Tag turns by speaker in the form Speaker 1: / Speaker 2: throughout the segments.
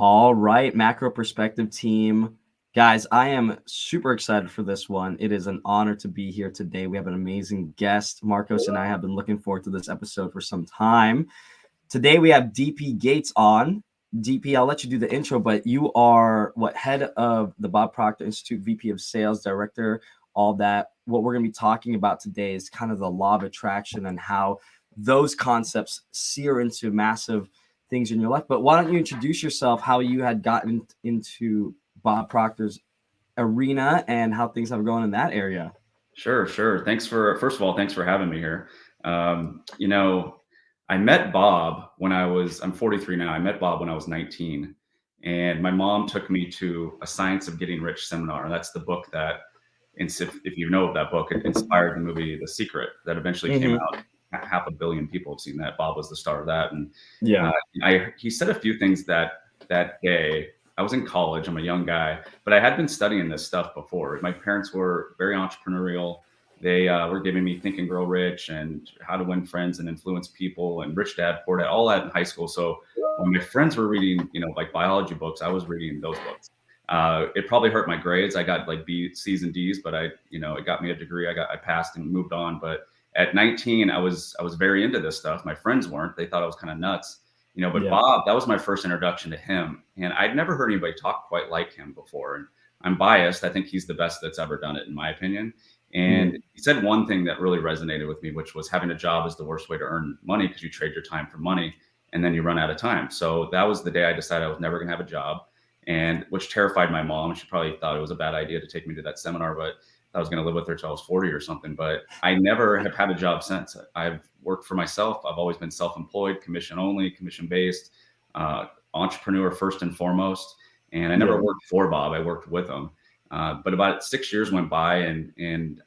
Speaker 1: All right, macro perspective team. Guys, I am super excited for this one. It is an honor to be here today. We have an amazing guest. Marcos and I have been looking forward to this episode for some time. Today we have DP Gates on. DP, I'll let you do the intro, but you are head of the Bob Proctor Institute, VP of Sales, Director, all that. What we're going to be talking about today is kind of the law of attraction and how those concepts sear into massive things in your life. But why don't you introduce yourself, how you had gotten into Bob Proctor's arena and how things have gone in that area?
Speaker 2: Sure. First of all, thanks for having me here. You know, I met Bob I'm 43 now. I met Bob when I was 19. And my mom took me to a Science of Getting Rich seminar. That's the book that, if you know of that book, it inspired the movie The Secret that eventually came out. Half a billion people have seen that. Bob was the star of that. And
Speaker 1: Yeah.
Speaker 2: he said a few things that day. I was in college. I'm a young guy, but I had been studying this stuff before. My parents were very entrepreneurial. They were giving me Think and Grow Rich and How to Win Friends and Influence People and Rich Dad Poor Dad, all that in high school. So when my friends were reading, like biology books, I was reading those books. It probably hurt my grades. I got like C's and D's, but it got me a degree. I passed and moved on. But at 19, I was very into this stuff. My friends weren't. They thought I was kind of nuts. But
Speaker 1: Yeah.
Speaker 2: Bob, that was my first introduction to him. And I'd never heard anybody talk quite like him before. And I'm biased. I think he's the best that's ever done it, in my opinion. And he said one thing that really resonated with me, which was having a job is the worst way to earn money because you trade your time for money and then you run out of time. So that was the day I decided I was never going to have a job, and which terrified my mom. She probably thought it was a bad idea to take me to that seminar, but I was going to live with her till I was 40 or something. But I never have had a job since. I've worked for myself. I've always been self-employed, commission only, commission based, entrepreneur first and foremost. And I never worked for Bob. I worked with him. But about 6 years went by, and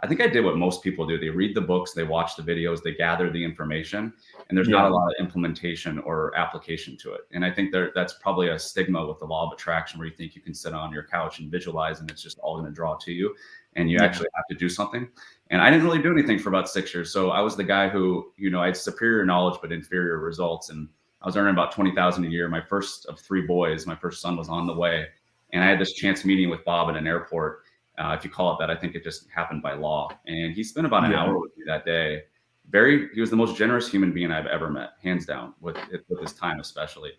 Speaker 2: I think I did what most people do. They read the books, they watch the videos, they gather the information, and there's not a lot of implementation or application to it. And I think that's probably a stigma with the law of attraction, where you think you can sit on your couch and visualize and it's just all going to draw to you, and you actually have to do something. And I didn't really do anything for about 6 years. So I was the guy who, I had superior knowledge but inferior results, and I was earning about 20,000 a year. My first of 3 boys, my first son was on the way, and I had this chance meeting with Bob at an airport. If you call it that, I think it just happened by law. And he spent about an hour with me that day. He was the most generous human being I've ever met, hands down, with his time especially.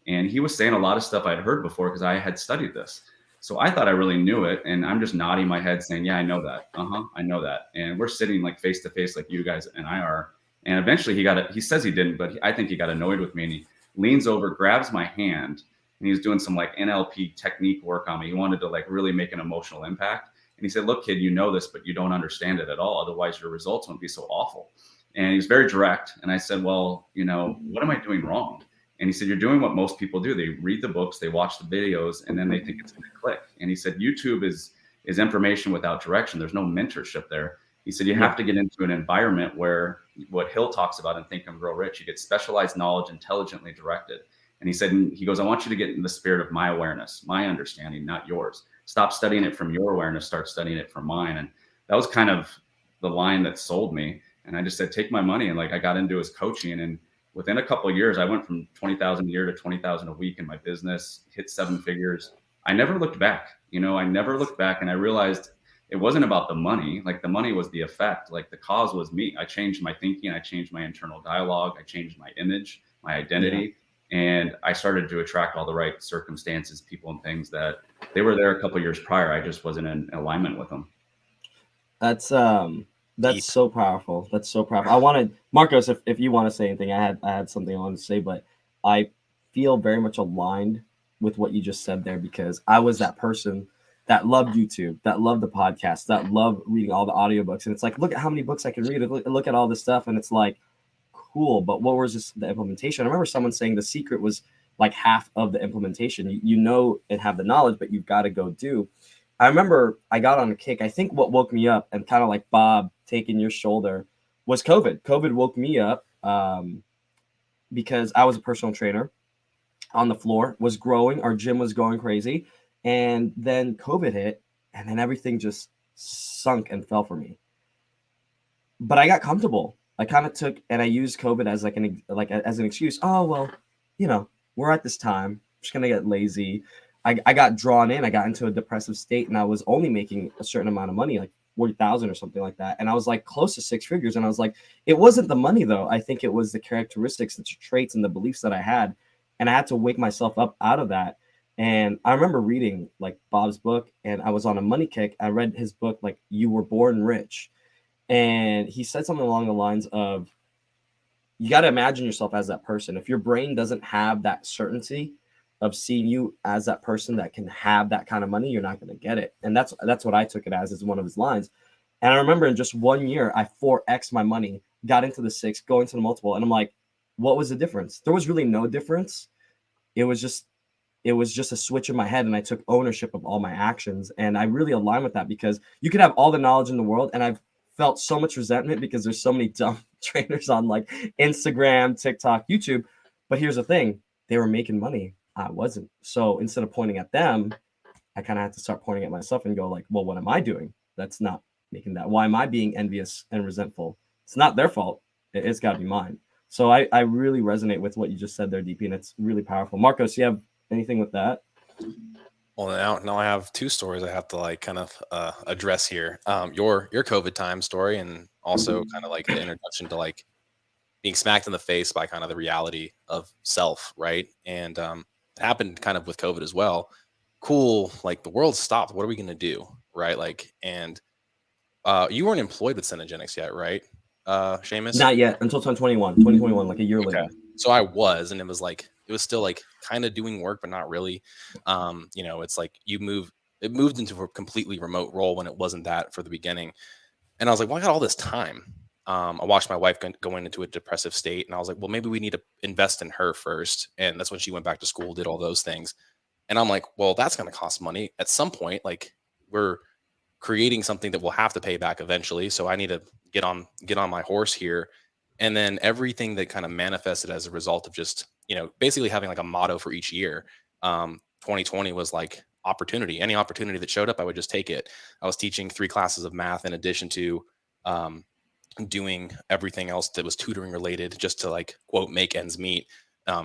Speaker 2: And he was saying a lot of stuff I'd heard before because I had studied this. So I thought I really knew it, and I'm just nodding my head saying, yeah, I know that. I know that. And we're sitting like face to face like you guys and I are. And eventually he says he didn't, but I think he got annoyed with me, and he leans over, grabs my hand, and he was doing some like NLP technique work on me. He wanted to like really make an emotional impact. And he said, look, kid, you know this, but you don't understand it at all. Otherwise your results won't be so awful. And he was very direct. And I said, well, what am I doing wrong? And he said, you're doing what most people do. They read the books, they watch the videos, and then they think it's going to click. And he said, YouTube is information without direction. There's no mentorship there. He said, you have to get into an environment where what Hill talks about in Think and Grow Rich, you get specialized knowledge intelligently directed. And he goes, I want you to get in the spirit of my awareness, my understanding, not yours. Stop studying it from your awareness, start studying it from mine. And that was kind of the line that sold me. And I just said, take my money. And like, I got into his coaching, and within a couple of years, I went from 20,000 a year to 20,000 a week in my business, hit 7 figures. I never looked back. I never looked back, and I realized it wasn't about the money. Like, the money was the effect. Like, the cause was me. I changed my thinking. I changed my internal dialogue. I changed my image, my identity. And I started to attract all the right circumstances, people, and things that they were there a couple of years prior. I just wasn't in alignment with them.
Speaker 1: That's so powerful. That's so powerful. I wanted Marcos, if you want to say anything, I had something I wanted to say, but I feel very much aligned with what you just said there, because I was that person that loved YouTube, that loved the podcast, that loved reading all the audiobooks. And it's like, look at how many books I can read. Look at all this stuff. And it's like, cool. But what was just the implementation? I remember someone saying the secret was like half of the implementation. You know and have the knowledge, but you've got to go do. I remember I got on a kick. I think what woke me up, and kind of like Bob taking your shoulder, was COVID. COVID woke me up because I was a personal trainer on the floor, was growing. Our gym was going crazy. And then COVID hit, and then everything just sunk and fell for me. But I got comfortable. I kind of I used COVID as as an excuse. Oh, well, we're at this time. just gonna get lazy. I got drawn in. I got into a depressive state, and I was only making a certain amount of money, like 40,000 or something like that. And I was like close to six figures. And I was like, it wasn't the money though. I think it was the characteristics, the traits, and the beliefs that I had. And I had to wake myself up out of that. And I remember reading like Bob's book, and I was on a money kick. I read his book, like You Were Born Rich. And he said something along the lines of, you got to imagine yourself as that person. If your brain doesn't have that certainty of seeing you as that person that can have that kind of money, you're not going to get it. And that's what I took it as one of his lines. And I remember in just 1 year, I 4x my money, got into the six, going to the multiple, and I'm like, what was the difference? There was really no difference. It was just a switch in my head, and I took ownership of all my actions. And I really align with that, because you can have all the knowledge in the world, and I've felt so much resentment because there's so many dumb trainers on like Instagram, TikTok, YouTube. But here's the thing, they were making money, I wasn't. So instead of pointing at them, I kind of had to start pointing at myself and go like, well, what am I doing that's not making that? Why am I being envious and resentful? It's not their fault. It's got to be mine. So I really resonate with what you just said there, DP, and it's really powerful. Marcos, you have anything with that?
Speaker 3: Well, now I have two stories I have to like kind of address here. Your COVID time story, and also kind of like the introduction to like being smacked in the face by kind of the reality of self, right? And it happened kind of with COVID as well. Cool, like the world stopped. What are we gonna do, right? Like, and you weren't employed with Cinegenics yet, right, Seamus?
Speaker 1: Not yet, until 2021, like a year later.
Speaker 3: So I was, and it was still like kind of doing work, but not really. It's like it moved into a completely remote role when it wasn't that for the beginning. And I was like, well, I got all this time. I watched my wife going into a depressive state, and I was like, well, maybe we need to invest in her first. And that's when she went back to school, did all those things. And I'm like, well, that's going to cost money at some point. Like, we're creating something that we'll have to pay back eventually. So I need to get on my horse here. And then everything that kind of manifested as a result of just, basically having like a motto for each year. 2020 was like opportunity. Any opportunity that showed up, I would just take it. I was teaching 3 classes of math in addition to doing everything else that was tutoring related, just to like, quote, make ends meet,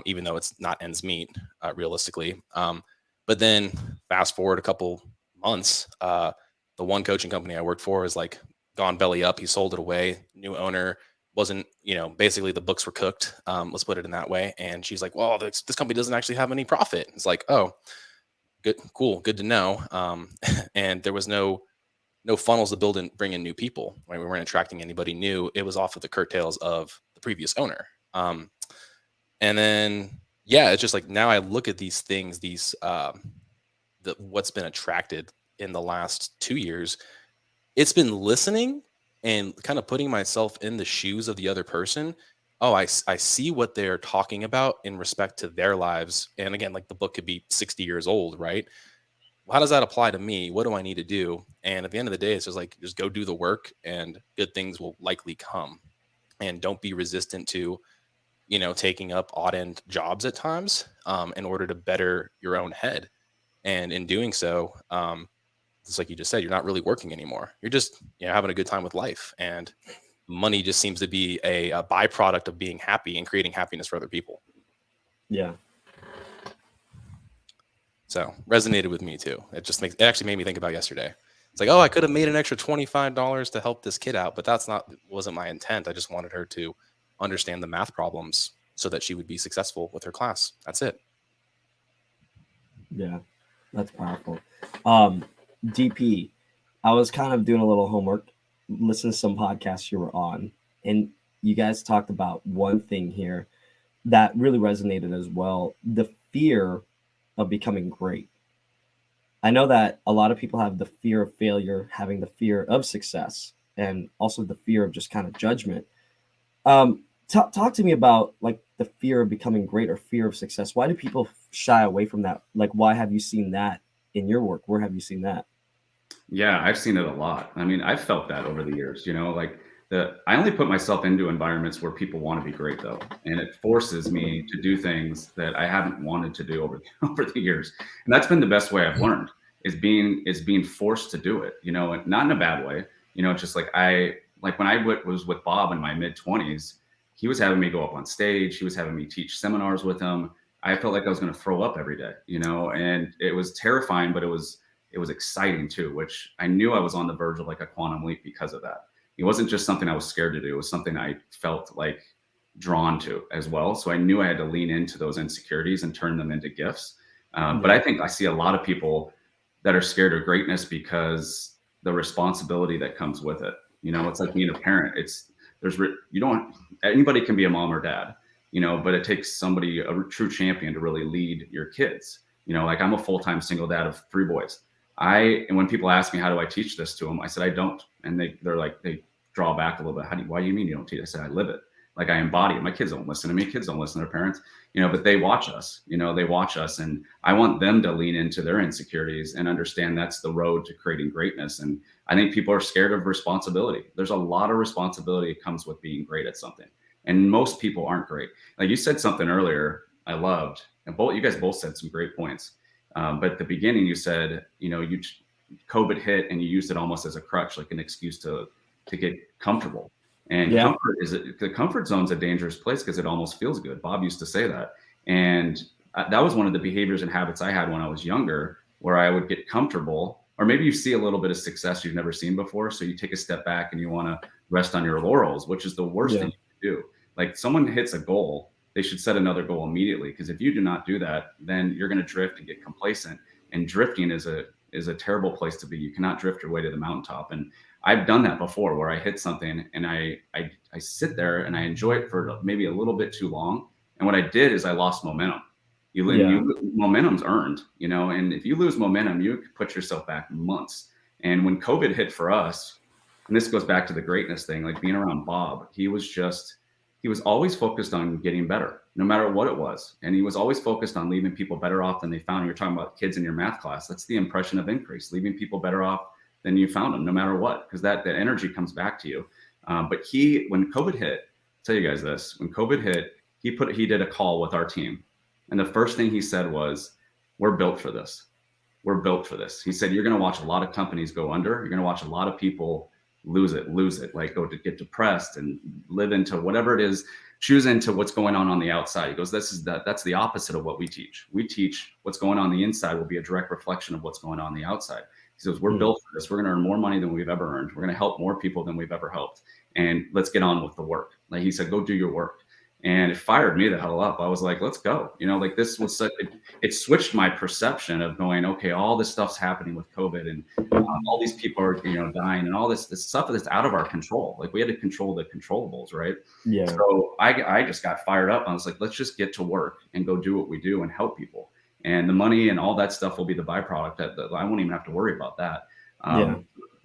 Speaker 3: even though it's not ends meet realistically. But then fast forward a couple months, the one coaching company I worked for is like gone belly up. He sold it away. New owner wasn't, basically the books were cooked. Let's put it in that way. And she's like, well, this company doesn't actually have any profit. It's like, oh, good, cool, good to know. And there was no funnels to build and bring in new people. Right? We weren't attracting anybody new. It was off of the curtails of the previous owner. And then, yeah, it's just like, now I look at these things, what's been attracted in the last 2 years. It's been listening and kind of putting myself in the shoes of the other person. Oh, I see what they're talking about in respect to their lives. And again, like the book could be 60 years old, right? How does that apply to me? What do I need to do? And at the end of the day, it's just like, just go do the work and good things will likely come. And don't be resistant to, taking up odd end jobs at times in order to better your own head. And in doing so, just like you just said, you're not really working anymore. You're just having a good time with life. And money just seems to be a byproduct of being happy and creating happiness for other people.
Speaker 1: Yeah.
Speaker 3: So resonated with me too. It actually made me think about yesterday. It's like, oh, I could have made an extra $25 to help this kid out, but wasn't my intent. I just wanted her to understand the math problems so that she would be successful with her class. That's it.
Speaker 1: Yeah, that's powerful. DP, I was kind of doing a little homework, listening to some podcasts you were on, and you guys talked about one thing here that really resonated as well: the fear of becoming great. I know that a lot of people have the fear of failure, having the fear of success, and also the fear of just kind of judgment. Talk to me about like the fear of becoming great or fear of success. Why do people shy away from that? Like, why have you seen that in your work? Where have you seen that?
Speaker 2: Yeah, I've seen it a lot. I mean, I've felt that over the years, like I only put myself into environments where people want to be great though. And it forces me to do things that I haven't wanted to do over the years. And that's been the best way I've learned is being forced to do it, and not in a bad way. It's just like when I was with Bob in my mid 20s, he was having me go up on stage. He was having me teach seminars with him. I felt like I was going to throw up every day, and it was terrifying, but it was exciting too, which I knew I was on the verge of like a quantum leap because of that. It wasn't just something I was scared to do; it was something I felt like drawn to as well. So I knew I had to lean into those insecurities and turn them into gifts. But I
Speaker 1: Yeah.
Speaker 2: think I see a lot of people that are scared of greatness because the responsibility that comes with it. It's like being a parent. You don't anybody can be a mom or dad, but it takes somebody, a true champion, to really lead your kids. Like I'm a full-time single dad of 3 boys. And when people ask me how do I teach this to them, I said I don't, and they're like they draw back a little bit. Why do you mean you don't teach? I said I live it. Like I embody it. My kids don't listen to me. Kids don't listen to their parents, but they watch us. They watch us, and I want them to lean into their insecurities and understand that's the road to creating greatness. And I think people are scared of responsibility. There's a lot of responsibility that comes with being great at something, and most people aren't great. Like you said something earlier, I loved, and you guys both said some great points. But at the beginning, you said, COVID hit, and you used it almost as a crutch, like an excuse to get comfortable. And
Speaker 1: Yeah.
Speaker 2: the comfort zone's a dangerous place because it almost feels good. Bob used to say that, and that was one of the behaviors and habits I had when I was younger, where I would get comfortable, or maybe you see a little bit of success you've never seen before, so you take a step back and you want to rest on your laurels, which is the worst
Speaker 1: Yeah.
Speaker 2: thing you can do. Like someone hits a goal, they should set another goal immediately, because if you do not do that, then you're going to drift and get complacent. And drifting is a terrible place to be. You cannot drift your way to the mountaintop. And I've done that before, where I hit something and I sit there and I enjoy it for maybe a little bit too long. And what I did is I lost momentum.
Speaker 1: Yeah.
Speaker 2: Momentum's earned, and if you lose momentum, you put yourself back months. And when COVID hit for us, and this goes back to the greatness thing, like being around Bob, he was always focused on getting better, no matter what it was. And he was always focused on leaving people better off than they found. You're talking about kids in your math class. That's the impression of increase, leaving people better off than you found them, no matter what, because that energy comes back to you. But when COVID hit, I'll tell you guys this, when COVID hit, he did a call with our team. And the first thing he said was, we're built for this. We're built for this. He said, you're going to watch a lot of companies go under. You're going to watch a lot of people lose it, like go to get depressed and live into whatever it is, choose into what's going on the outside. He goes, that's the opposite of what we teach. We teach what's going on the inside will be a direct reflection of what's going on the outside. He says, we're built for this. We're going to earn more money than we've ever earned. We're going to help more people than we've ever helped. And let's get on with the work. Like he said, go do your work. And it fired me the hell up. I was like, let's go. Like this was it switched my perception of going, okay, all this stuff's happening with COVID, and all these people are, dying, and all this stuff that's out of our control. Like we had to control the controllables, right?
Speaker 1: Yeah.
Speaker 2: So I just got fired up. I was like, let's just get to work and go do what we do and help people. And the money and all that stuff will be the byproduct. That I won't even have to worry about that.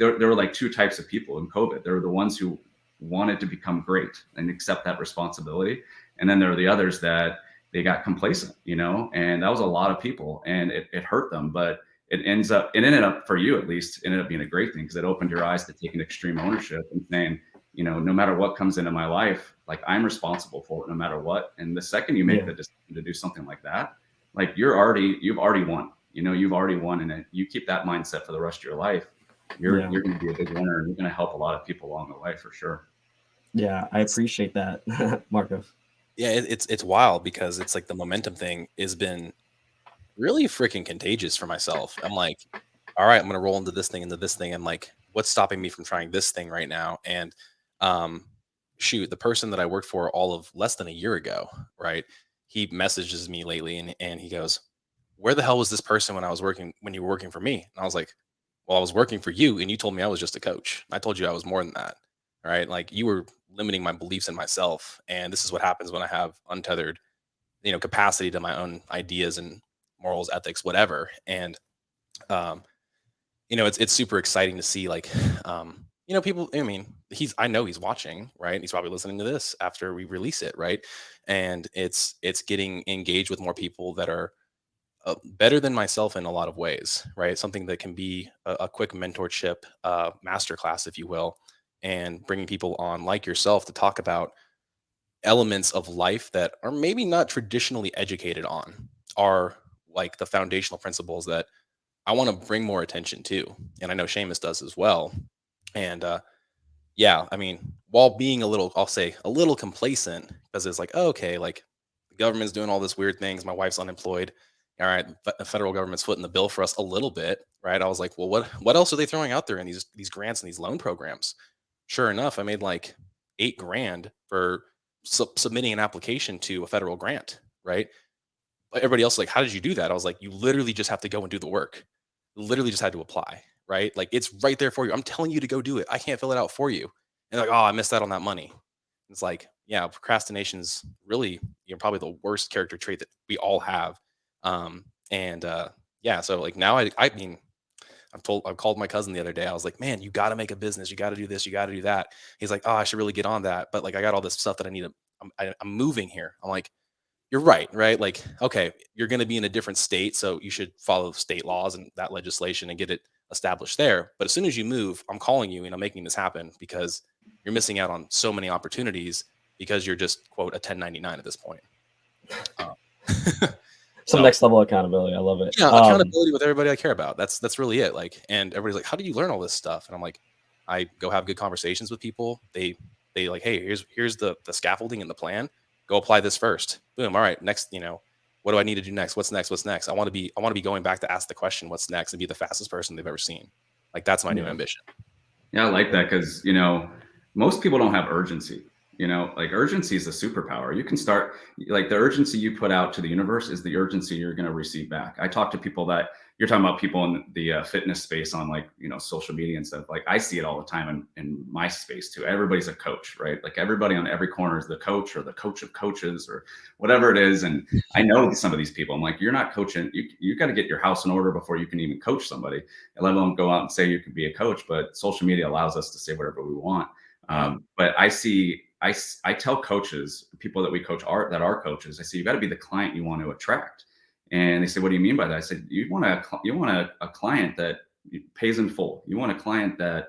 Speaker 2: There were like two types of people in COVID. There were the ones who wanted to become great and accept that responsibility. And then there were the others that they got complacent, and that was a lot of people, and it hurt them. But it ended up, for you at least, ended up being a great thing, because it opened your eyes to taking extreme ownership and saying, no matter what comes into my life, like I'm responsible for it no matter what. And the second you make the decision to do something like that, like you've already won. You've already won, and you keep that mindset for the rest of your life. You're going to be a big winner, and you're going to help a lot of people along the way for sure.
Speaker 1: Yeah, I appreciate that, Marcos.
Speaker 3: Yeah, it's wild, because it's like the momentum thing has been really freaking contagious for myself. I'm like, all right, I'm gonna roll into this thing, and like, what's stopping me from trying this thing right now? And shoot, the person that I worked for all of less than a year ago, right? He messages me lately, and he goes, where the hell was this person when you were working for me? And I was like, well, I was working for you, and you told me I was just a coach. I told you I was more than that. Right? Like, you were limiting my beliefs in myself. And this is what happens when I have untethered, capacity to my own ideas and morals, ethics, whatever. And um, it's super exciting to see, like, people. I mean, I know he's watching, right? He's probably listening to this after we release it, right? And it's getting engaged with more people that are better than myself in a lot of ways, right? Something that can be a quick mentorship, masterclass, if you will, and bringing people on like yourself to talk about elements of life that are maybe not traditionally educated on, are like the foundational principles that I want to bring more attention to. And I know Seamus does as well. And yeah, I mean, while being a little, I'll say a little complacent, because it's like, oh, okay, like The government's doing all this weird things. My wife's unemployed. All right, the federal government's footing the bill for us a little bit, right? I was like, well, what else are they throwing out there in these grants and these loan programs? Sure enough, I made like 8 grand for submitting an application to a federal grant, right? But everybody else is like, how did you do that? I was like, you literally just have to go and do the work. Literally just had to apply, right? Like it's right there for you. I'm telling you to go do it. I can't fill it out for you. And like, oh, I missed out on that money. It's like, yeah, procrastination's really, probably the worst character trait that we all have. And yeah, so like now I mean, I called my cousin the other day. I was like, man, you got to make a business. You got to do this. You got to do that. He's like, oh, I should really get on that. But like, I got all this stuff that I need to, I'm moving here. I'm like, you're right, right? Like, okay, you're going to be in a different state, so you should follow state laws and that legislation and get it established there. But as soon as you move, I'm calling you and I'm making this happen because you're missing out on so many opportunities because you're just quote a 1099 at this point.
Speaker 1: Some next level accountability. I love it.
Speaker 3: Yeah, accountability with everybody I care about. That's really it. Like, and everybody's like, how do you learn all this stuff? And I'm like, I go have good conversations with people. They like, hey, here's the scaffolding and the plan. Go apply this first. Boom. All right. Next, what do I need to do next? What's next? What's next? I want to be going back to ask the question, what's next, and be the fastest person they've ever seen. Like that's my new ambition.
Speaker 2: Yeah, I like that because most people don't have urgency. Like urgency is a superpower. You can start like the urgency you put out to the universe is the urgency you're going to receive back. I talk to people that you're talking about people in the fitness space on like, social media and stuff. Like I see it all the time in my space too. Everybody's a coach, right? Like everybody on every corner is the coach or the coach of coaches or whatever it is. And I know some of these people, I'm like, you're not coaching. You got to get your house in order before you can even coach somebody, let alone go out and say you can be a coach. But social media allows us to say whatever we want. But I tell coaches, people that we coach that are coaches, I say, you got to be the client you want to attract. And they say, what do you mean by that? I said, you want a client that pays in full. You want a client that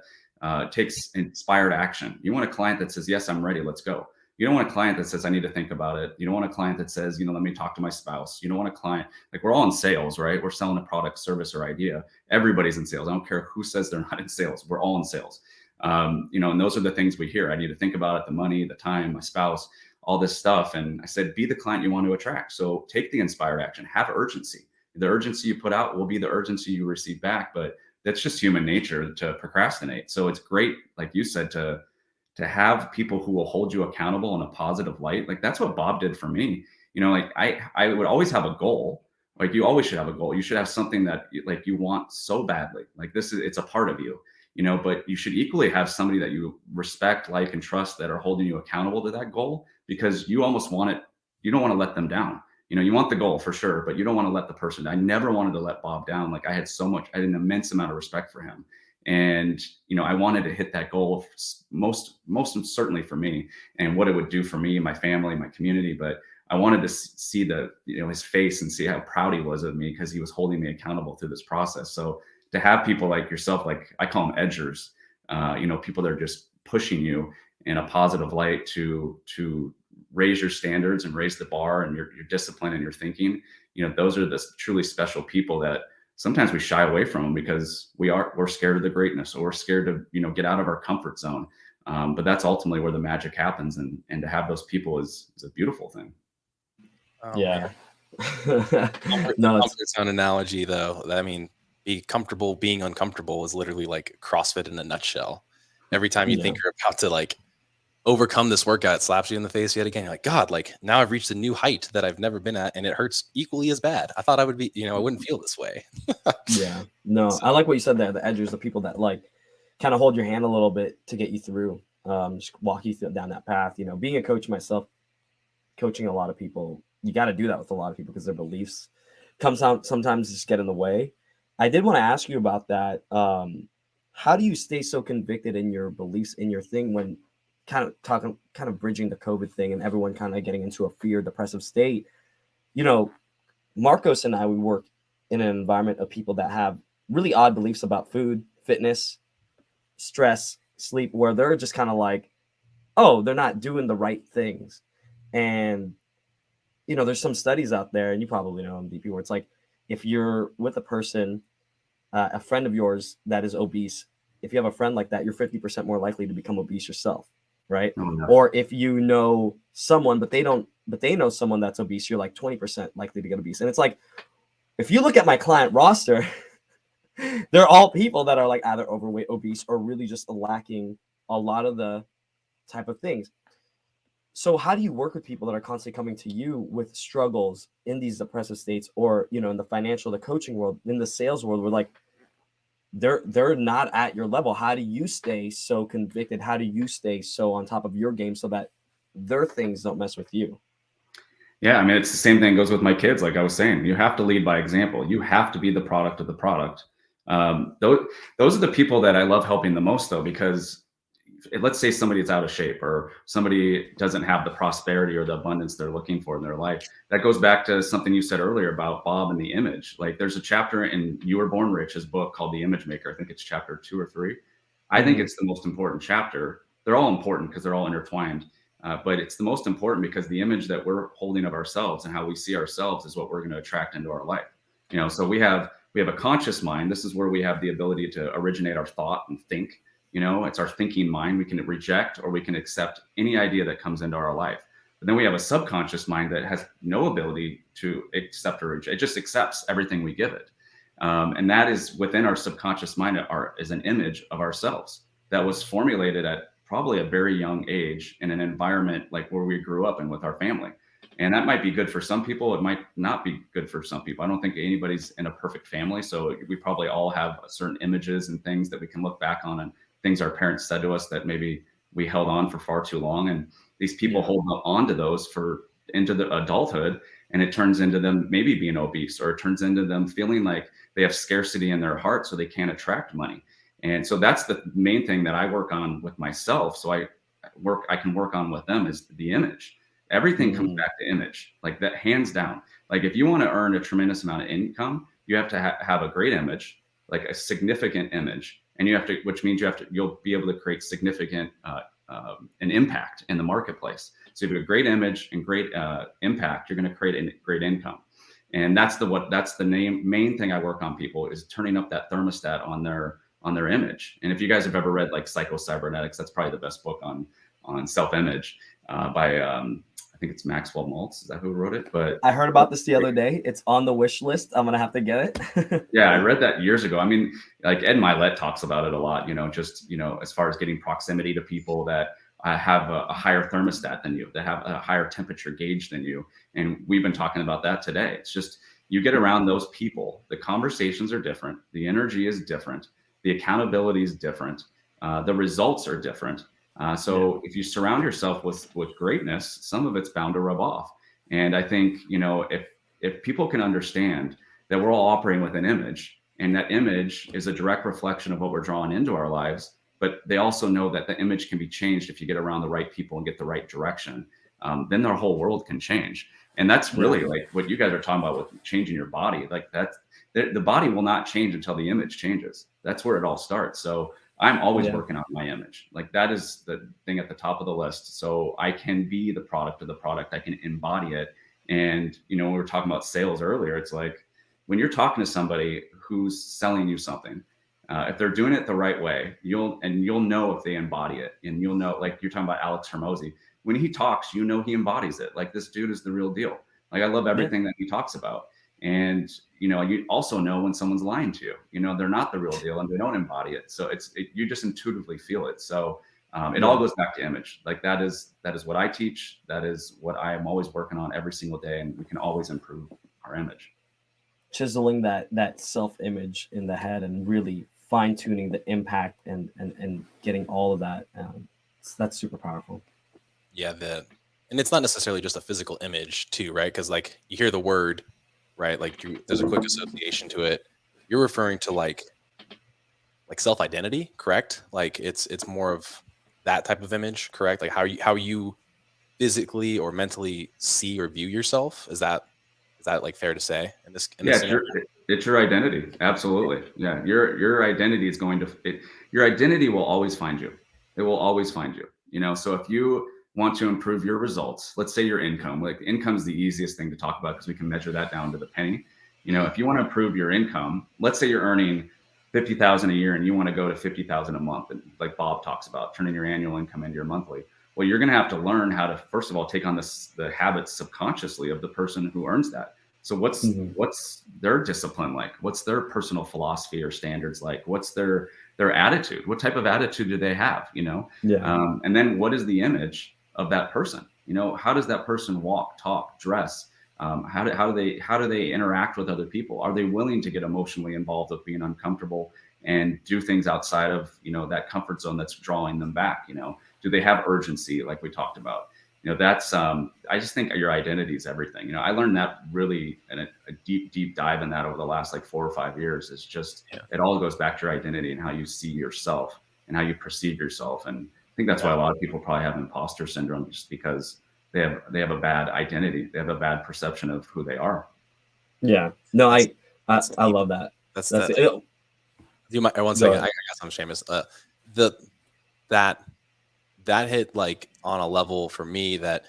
Speaker 2: takes inspired action. You want a client that says, yes, I'm ready. Let's go. You don't want a client that says, I need to think about it. You don't want a client that says, let me talk to my spouse. You don't want a client, like we're all in sales, right? We're selling a product, service, or idea. Everybody's in sales. I don't care who says they're not in sales. We're all in sales. And those are the things we hear. I need to think about it, the money, the time, my spouse, all this stuff. And I said, be the client you want to attract. So take the inspired action, have urgency. The urgency you put out will be the urgency you receive back, but that's just human nature to procrastinate. So it's great, like you said, to have people who will hold you accountable in a positive light. Like that's what Bob did for me. Like I would always have a goal. Like you always should have a goal. You should have something that like you want so badly. Like it's a part of you. But you should equally have somebody that you respect, like, and trust that are holding you accountable to that goal because you almost want it. You don't want to let them down. You want the goal for sure, but you don't want to let the person. I never wanted to let Bob down. Like I had an immense amount of respect for him. And, I wanted to hit that goal most certainly for me and what it would do for me, my family, my community. But I wanted to see his face and see how proud he was of me because he was holding me accountable through this process. So to have people like yourself, like I call them edgers, people that are just pushing you in a positive light to raise your standards and raise the bar and your discipline and your thinking. Those are the truly special people that sometimes we shy away from because we're scared of the greatness or we're scared to, get out of our comfort zone. But that's ultimately where the magic happens. And to have those people is a beautiful thing.
Speaker 3: Oh,
Speaker 1: yeah.
Speaker 3: Comfort zone analogy though. I mean, be comfortable being uncomfortable is literally like CrossFit in a nutshell. Every time you think you're about to like overcome this workout, it slaps you in the face yet again. You're like, God, like now I've reached a new height that I've never been at and it hurts equally as bad. I thought I would be, I wouldn't feel this way.
Speaker 1: Yeah. No, so, I like what you said there. The edgers, the people that like kind of hold your hand a little bit to get you through, just walk you down that path. Being a coach myself, coaching a lot of people, you got to do that with a lot of people because their beliefs sometimes just get in the way. I did want to ask you about that. How do you stay so convicted in your beliefs in your thing when kind of bridging the COVID thing and everyone kind of getting into a fear, depressive state? Marcos and I, we work in an environment of people that have really odd beliefs about food, fitness, stress, sleep, where they're just kind of like, oh, they're not doing the right things. And, there's some studies out there, and you probably know them, DP, where it's like, if you're with a person, a friend of yours that is obese, if you have a friend like that, you're 50% more likely to become obese yourself, right? Oh, no. Or if you know someone, but they don't but they know someone that's obese, you're like 20% likely to get obese. And it's like, if you look at my client roster, they're all people that are like either overweight, obese, or really just lacking a lot of the type of things. So how do you work with people that are constantly coming to you with struggles in these depressive states, or, you know, in the financial, the coaching world, in the sales world, where like they're not at your level? How do you stay so convicted? How do you stay so on top of your game so that their things don't mess with you?
Speaker 2: Yeah, I mean, it's the same thing goes with my kids. Like I was saying, you have to lead by example. You have to be the product of the product. Those are the people that I love helping the most, though, because let's say somebody is out of shape or somebody doesn't have the prosperity or the abundance they're looking for in their life. That goes back to something you said earlier about Bob and the image. Like there's a chapter in You Were Born Rich, his book, called The Image Maker. I think it's chapter 2 or 3. I think it's the most important chapter. They're all important because they're all intertwined. But it's the most important because the image that we're holding of ourselves and how we see ourselves is what we're going to attract into our life. You know, so we have a conscious mind. This is where we have the ability to originate our thought and think. You know, it's our thinking mind. We can reject or we can accept any idea that comes into our life. But then we have a subconscious mind that has no ability to accept or reject. It just accepts everything we give it. And that is within our subconscious mind is an image of ourselves that was formulated at probably a very young age in an environment like where we grew up and with our family. And that might be good for some people. It might not be good for some people. I don't think anybody's in a perfect family. So we probably all have certain images and things that we can look back on and things our parents said to us that maybe we held on for far too long. And these people hold on to those into the adulthood, and it turns into them maybe being obese, or it turns into them feeling like they have scarcity in their heart, so they can't attract money. And so that's the main thing that I work on with myself. So I can work on with them is the image. Everything comes back to image, like that, hands down. Like if you want to earn a tremendous amount of income, you have to have a great image, like a significant image. And which means you'll be able to create significant an impact in the marketplace. So if you have a great image and great impact, you're going to create a great income. And that's the main thing I work on people is turning up that thermostat on their image. And if you guys have ever read like Psycho Cybernetics, that's probably the best book on self-image by I think it's Maxwell Maltz. Is that who wrote it? But
Speaker 1: I heard about this the other day. It's on the wish list. I'm gonna have to get it.
Speaker 2: Yeah, I read that years ago. I mean, like Ed Milet talks about it a lot. You know, just as far as getting proximity to people that have a higher thermostat than you, that have a higher temperature gauge than you, and we've been talking about that today. It's just you get around those people, the conversations are different, the energy is different, the accountability is different, the results are different. So if you surround yourself with greatness, some of it's bound to rub off. And I think, if people can understand that we're all operating with an image, and that image is a direct reflection of what we're drawing into our lives, but they also know that the image can be changed if you get around the right people and get the right direction, then their whole world can change. And that's really like what you guys are talking about with changing your body. Like the body will not change until the image changes. That's where it all starts. So I'm always working on my image. Like that is the thing at the top of the list. So I can be the product of the product. I can embody it. And, we were talking about sales earlier. It's like when you're talking to somebody who's selling you something, if they're doing it the right way, you'll know if they embody it. And you'll know, like you're talking about Alex Hermosi, when he talks, he embodies it. Like this dude is the real deal. Like I love everything that he talks about. And, you also know when someone's lying to you, they're not the real deal and they don't embody it. So you just intuitively feel it. So it all goes back to image. Like that is what I teach. That is what I am always working on every single day. And we can always improve our image.
Speaker 1: Chiseling that self-image in the head and really fine-tuning the impact and getting all of that. That's super powerful.
Speaker 3: Yeah. And it's not necessarily just a physical image too, right? Because like you hear the word, right? Like there's a quick association to it. You're referring to like self-identity, correct? Like it's more of that type of image, correct? Like how you physically or mentally see or view yourself. Is that like fair to say in this scenario?
Speaker 2: It's your identity. Absolutely. Yeah. Your identity is your identity will always find you. It will always find you. So if you want to improve your results, let's say your income, like income is the easiest thing to talk about because we can measure that down to the penny. If you want to improve your income, let's say you're earning 50,000 a year and you want to go to 50,000 a month. And like Bob talks about turning your annual income into your monthly. Well, you're going to have to learn how to, first of all, take on the habits subconsciously of the person who earns that. So what's their discipline like? What's their personal philosophy or standards like? What's their attitude? What type of attitude do they have?
Speaker 1: Yeah.
Speaker 2: And then what is the image of that person? How does that person walk, talk, dress? How do they interact with other people? Are they willing to get emotionally involved with being uncomfortable and do things outside of that comfort zone that's drawing them back? Do they have urgency, like we talked about? That's I just think your identity is everything. I learned that really in a deep dive in that over the last like 4 or 5 years. It's just it all goes back to your identity and how you see yourself and how you perceive yourself. And I think that's why a lot of people probably have imposter syndrome, just because they have a bad identity. They have a bad perception of who they are.
Speaker 1: Yeah. No, I
Speaker 3: deep.
Speaker 1: love that.
Speaker 3: That's
Speaker 1: it.
Speaker 3: Do you mind? One second. I got some Seamus. That hit like on a level for me that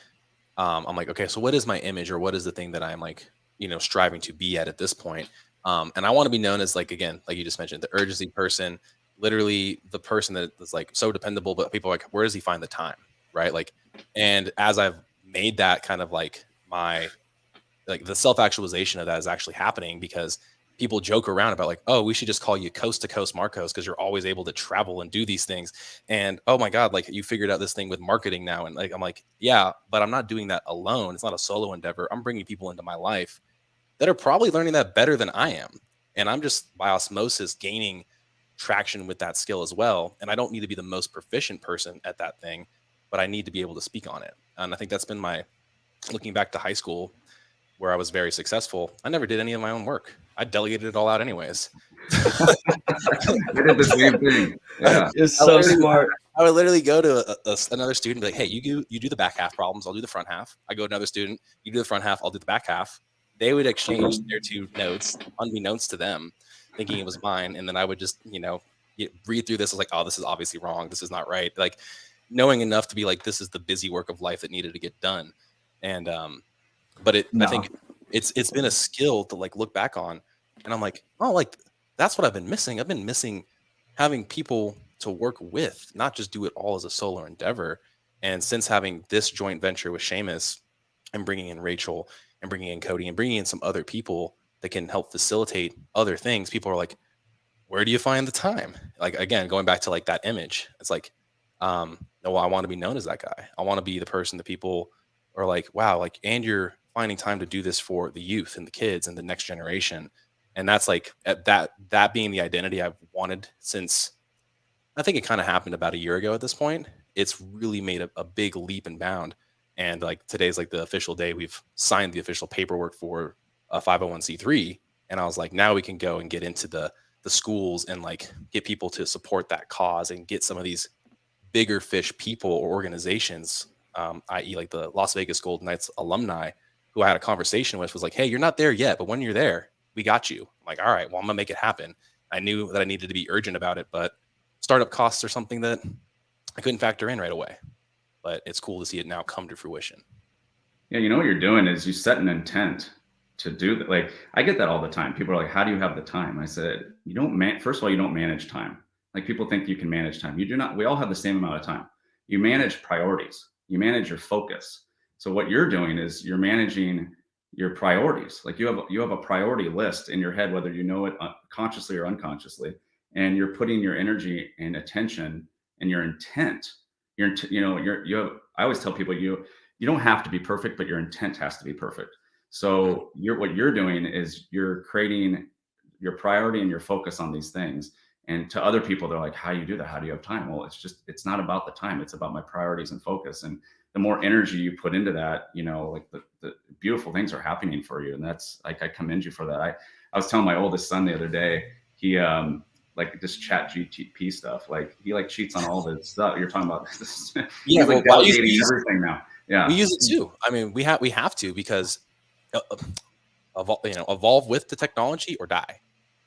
Speaker 3: I'm like, okay, so what is my image, or what is the thing that I'm like, striving to be at this point? And I want to be known as, like, again, like you just mentioned, the urgency person, literally the person that is like so dependable, but people are like, where does he find the time? Right. Like, and as I've made that kind of like the self-actualization of that is actually happening, because people joke around about like, oh, we should just call you coast to coast Marcos because you're always able to travel and do these things. And oh my God, like you figured out this thing with marketing now. And like, I'm like, yeah, but I'm not doing that alone. It's not a solo endeavor. I'm bringing people into my life that are probably learning that better than I am. And I'm just by osmosis gaining traction with that skill as well. And I don't need to be the most proficient person at that thing, but I need to be able to speak on it. And I think that's been looking back to high school, where I was very successful, I never did any of my own work. I delegated it all out anyways.
Speaker 2: I did the same thing. Yeah.
Speaker 1: It's so smart.
Speaker 3: I would literally go to another student and be like, hey, you do the back half problems, I'll do the front half. I go to another student, you do the front half, I'll do the back half. They would exchange their 2 notes, unbeknownst to them, thinking it was mine. And then I would just, read through this. I was like, oh, this is obviously wrong. This is not right. Like, knowing enough to be like, this is the busy work of life that needed to get done. And, I think it's been a skill to like look back on, and I'm like, oh, like that's what I've been missing. I've been missing having people to work with, not just do it all as a solo endeavor. And since having this joint venture with Seamus and bringing in Rachel and bringing in Cody and bringing in some other people that can help facilitate other things, people are like, where do you find the time? Like, again, going back to like that image, it's like, no, I want to be known as that guy. I want to be the person that people are like, wow, like, and you're finding time to do this for the youth and the kids and the next generation. And that's like that being the identity I've wanted since, I think it kind of happened about a year ago at this point. It's really made a big leap and bound. And like today's like the official day. We've signed the official paperwork for a 501c3. And I was like, now we can go and get into the schools and like get people to support that cause and get some of these bigger fish people or organizations, i.e. like the Las Vegas Golden Knights alumni, who I had a conversation with, was like, hey, you're not there yet, but when you're there, we got you. I'm like, all right, well, I'm gonna make it happen. I knew that I needed to be urgent about it, but startup costs are something that I couldn't factor in right away. But it's cool to see it now come to fruition.
Speaker 2: Yeah, what you're doing is you set an intent to do that. Like, I get that all the time. People are like, how do you have the time? I said, first of all, you don't manage time. Like, people think you can manage time. You do not. We all have the same amount of time. You manage priorities. You manage your focus. So what you're doing is you're managing your priorities. Like, you have a priority list in your head, whether you know it consciously or unconsciously, and you're putting your energy and attention and your intent. I always tell people you don't have to be perfect, but your intent has to be perfect. So what you're doing is you're creating your priority and your focus on these things. And to other people, they're like, how do you do that? How do you have time? Well, it's not about the time. It's about my priorities and focus. And the more energy you put into that, like the beautiful things are happening for you. And that's like, I commend you for that. I was telling my oldest son the other day, he, like this chat GTP stuff, like he like cheats on all this stuff you're talking about.
Speaker 3: Yeah,
Speaker 2: like delegating everything now. Yeah,
Speaker 3: we use it too. I mean, we have to, because evolve with the technology or die,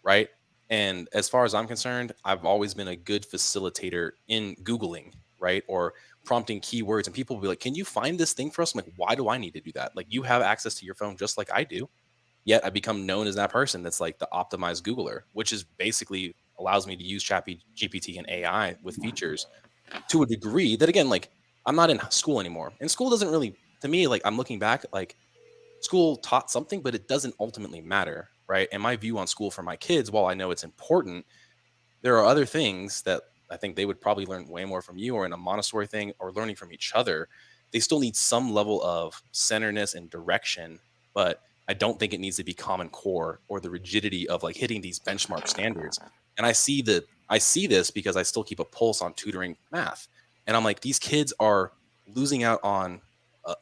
Speaker 3: right? And as far as I'm concerned, I've always been a good facilitator in Googling, right? Or prompting keywords, and people will be like, can you find this thing for us? I'm like, why do I need to do that? Like, you have access to your phone just like I do. Yet I become known as that person that's like the optimized Googler, which is basically allows me to use GPT and AI with features to a degree that, again, like, I'm not in school anymore. And school doesn't really, to me, like I'm looking back, like school taught something, but it doesn't ultimately matter. Right. And my view on school for my kids, while I know it's important, there are other things that I think they would probably learn way more from you or in a Montessori thing or learning from each other. They still need some level of centeredness and direction, but I don't think it needs to be common core or the rigidity of like hitting these benchmark standards. And I see this because I still keep a pulse on tutoring math. And I'm like, these kids are losing out on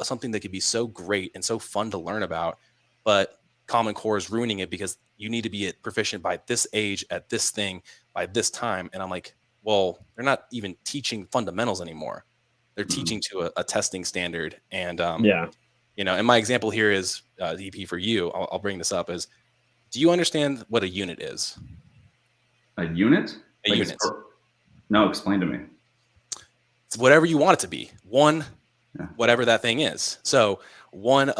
Speaker 3: something that could be so great and so fun to learn about, but common core is ruining it because you need to be proficient by this age at this thing by this time. And I'm like, well, they're not even teaching fundamentals anymore. They're teaching to a testing standard. And, you know, and my example here is EP for you. I'll bring this up is, do you understand what a unit is?
Speaker 2: A unit?
Speaker 3: A
Speaker 2: like
Speaker 3: unit.
Speaker 2: No, explain to me.
Speaker 3: It's whatever you want it to be. One, whatever that thing is. So one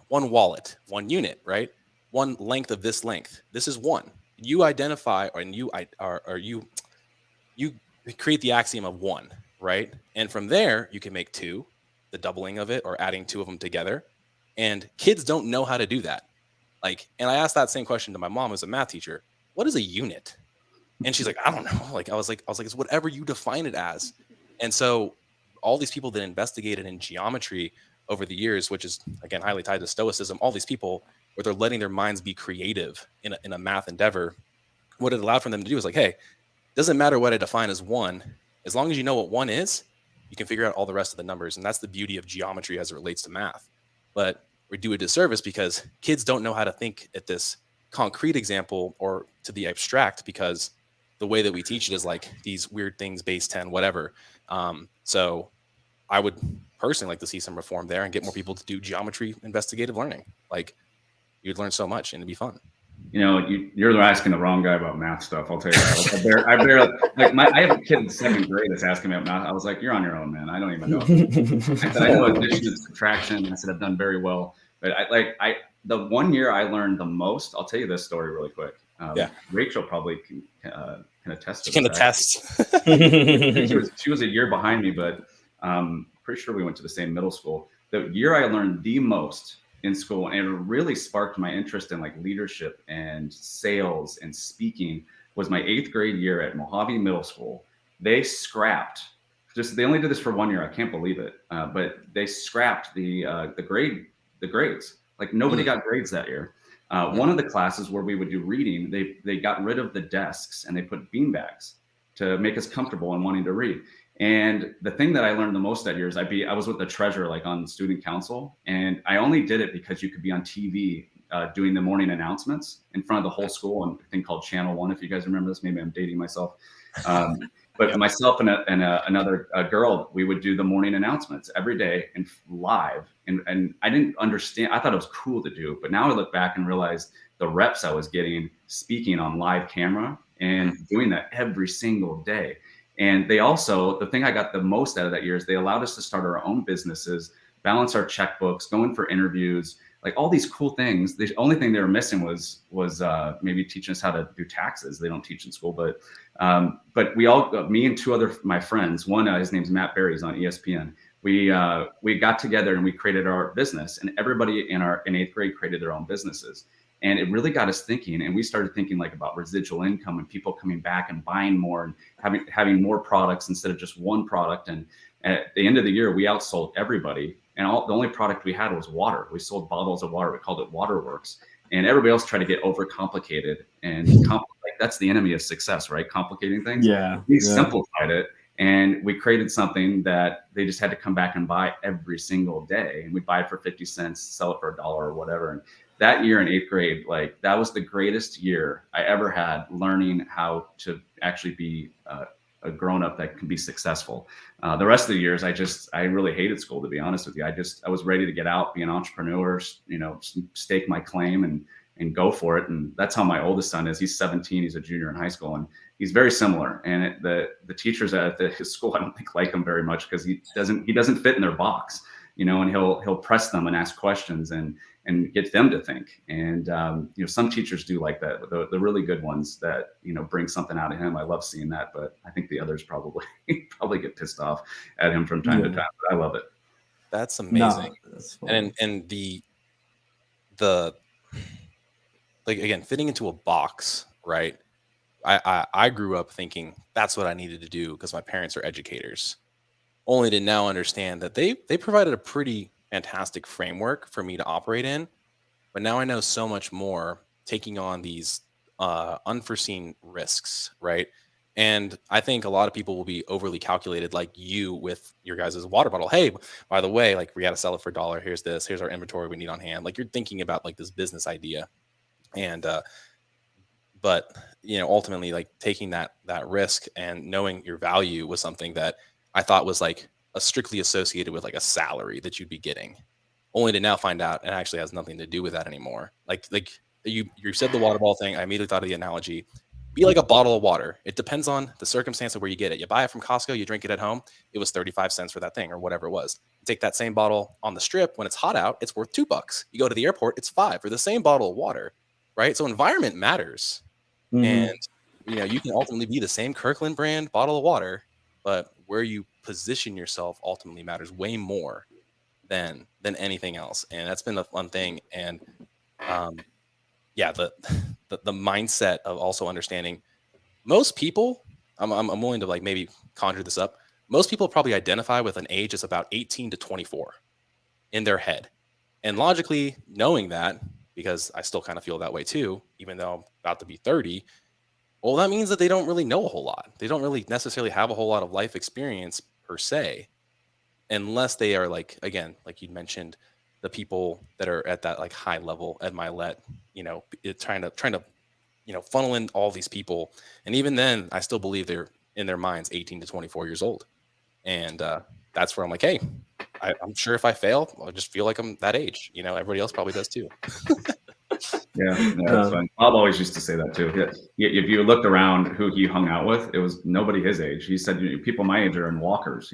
Speaker 3: wallet, one unit, right? One length of this length. This is one. You identify you create the axiom of one, right? And from there, you can make two, the doubling of it or adding two of them together. And kids don't know how to do that. Like, and I asked that same question to my mom as a math teacher. What is a unit? And she's like, I don't know. Like, I was like, it's whatever you define it as. And so all these people that investigated in geometry over the years, which is again highly tied to stoicism, all these people where they're letting their minds be creative in a math endeavor, what it allowed for them to do is like, hey, doesn't matter what I define as one, as long as you know what one is, you can figure out all the rest of the numbers. And that's the beauty of geometry as it relates to math. But we do a disservice because kids don't know how to think at this concrete example or to the abstract, because the way that we teach it is like these weird things, base 10, whatever. So I would personally like to see some reform there and get more people to do geometry investigative learning. Like, you'd learn so much and it'd be fun.
Speaker 2: You know, you're asking the wrong guy about math stuff. I'll tell you that. I barely like I have a kid in 7th grade that's asking me about math. I was like, you're on your own, man. I don't even know. I said, I know addition and subtraction. I said, I've done very well. But the 1 year I learned the most, I'll tell you this story really quick. Rachel probably can attest to
Speaker 3: She can attest.
Speaker 2: She was a year behind me, but pretty sure we went to the same middle school. The year I learned the most in school, and it really sparked my interest in like leadership and sales and speaking, was my 8th grade year at Mojave Middle School. They scrapped, they only did this for 1 year. I can't believe it. But they scrapped the grades. Like nobody got grades that year. One of the classes where we would do reading, they got rid of the desks and they put beanbags to make us comfortable and wanting to read. And the thing that I learned the most that year is I was with the treasurer, like on student council, and I only did it because you could be on TV doing the morning announcements in front of the whole school on a thing called Channel 1. If you guys remember this, maybe I'm dating myself. But myself and another girl, we would do the morning announcements every day and live. And I didn't understand. I thought it was cool to do, but now I look back and realize the reps I was getting speaking on live camera and doing that every single day. And they also, the thing I got the most out of that year is they allowed us to start our own businesses, balance our checkbooks, go in for interviews, like all these cool things. The only thing they were missing was maybe teaching us how to do taxes. They don't teach in school, but we all, me and my friends, one, his name's Matt Berry, he's on ESPN. We got together and we created our business, and everybody in 8th grade created their own businesses. And it really got us thinking, and we started thinking like about residual income and people coming back and buying more and having more products instead of just one product. And at the end of the year, we outsold everybody. And the only product we had was water. We sold bottles of water. We called it Waterworks. And everybody else tried to get overcomplicated. And that's the enemy of success, right? Complicating things.
Speaker 1: Yeah.
Speaker 2: We simplified it. And we created something that they just had to come back and buy every single day. And we buy it for 50 cents, sell it for $1 or whatever. And that year in 8th grade, like that was the greatest year I ever had learning how to actually be a grown-up that can be successful. The rest of the years, I really hated school, to be honest with you. I was ready to get out, be an entrepreneur, stake my claim and go for it. And that's how my oldest son is. He's 17. He's a junior in high school, and he's very similar. And the teachers at his school, I don't think like him very much because he doesn't fit in their box, and he'll press them and ask questions. And and get them to think. And some teachers do like that. The really good ones that bring something out of him. I love seeing that, but I think the others probably probably get pissed off at him from time to time. But I love it.
Speaker 3: That's amazing.
Speaker 1: No, that's
Speaker 3: And the like, again, fitting into a box, right? I grew up thinking that's what I needed to do because my parents are educators. Only to now understand that they provided a pretty fantastic framework for me to operate in. But now I know so much more, taking on these unforeseen risks, right? And I think a lot of people will be overly calculated, like you with your guys' water bottle. Hey, by the way, like we got to sell it for $1. Here's this. Here's our inventory we need on hand. Like you're thinking about like this business idea, and but ultimately, like taking that risk and knowing your value was something that I thought was like a strictly associated with like a salary that you'd be getting, only to now find out it actually has nothing to do with that anymore. Like you said the water bottle thing, I immediately thought of the analogy. Be like a bottle of water. It depends on the circumstance of where you get it. You buy it from Costco, you drink it at home, it was 35 cents for that thing or whatever it was. You take that same bottle on the strip when it's hot out, it's worth $2. You go to the airport, it's 5 for the same bottle of water, right? So environment matters. And you can ultimately be the same Kirkland brand bottle of water, but where you position yourself ultimately matters way more than anything else. And that's been the fun thing. And yeah, the mindset of also understanding most people, I'm willing to like maybe conjure this up. Most people probably identify with an age that's about 18 to 24 in their head. And logically knowing that, because I still kind of feel that way too, even though I'm about to be 30, well, that means that they don't really know a whole lot. They don't really necessarily have a whole lot of life experience per se, unless they are like, again, like you mentioned, the people that are at that like high level at Milet, trying to funnel in all these people. And even then, I still believe they're in their minds 18 to 24 years old. And that's where I'm like, hey, I'm sure if I fail, I'll just feel like I'm that age. Everybody else probably does too.
Speaker 2: Yeah, that's fun. Bob always used to say that too. If you looked around who he hung out with, it was nobody his age. He said people my age are in walkers.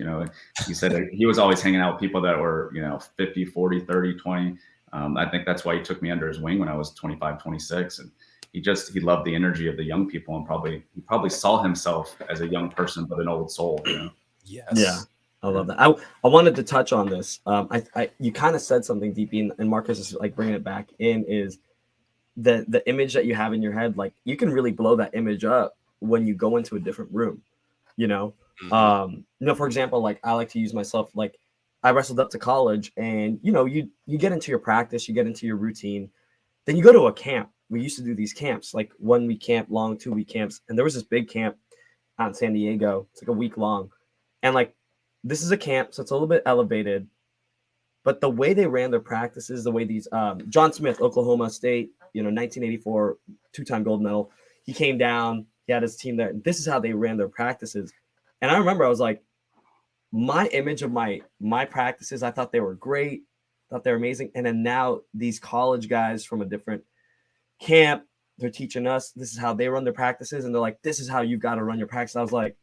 Speaker 2: He said he was always hanging out with people that were 50, 40, 30, 20. I think that's why he took me under his wing when I was 25, 26. And he loved the energy of the young people, and he probably saw himself as a young person, but an old soul.
Speaker 3: Yes.
Speaker 1: Yeah. I love that. I wanted to touch on this. You kind of said something, DP, and Marcus is like bringing it back in, is the image that you have in your head. Like you can really blow that image up when you go into a different room, for example, like I like to use myself, like I wrestled up to college, and you get into your practice, you get into your routine, then you go to a camp. We used to do these camps, like 1 week camp long, 2 week camps. And there was this big camp out in San Diego. It's like a week long. And like, this is a camp, so it's a little bit elevated, but the way they ran their practices, the way these John Smith, Oklahoma State, 1984 2-time gold medal, he came down, he had his team there. This is how they ran their practices. And I remember I was like, my image of my practices, I thought they were great, thought they were amazing. And then now these college guys from a different camp, they're teaching us this is how they run their practices, and they're like, this is how you've got to run your practice. I was like,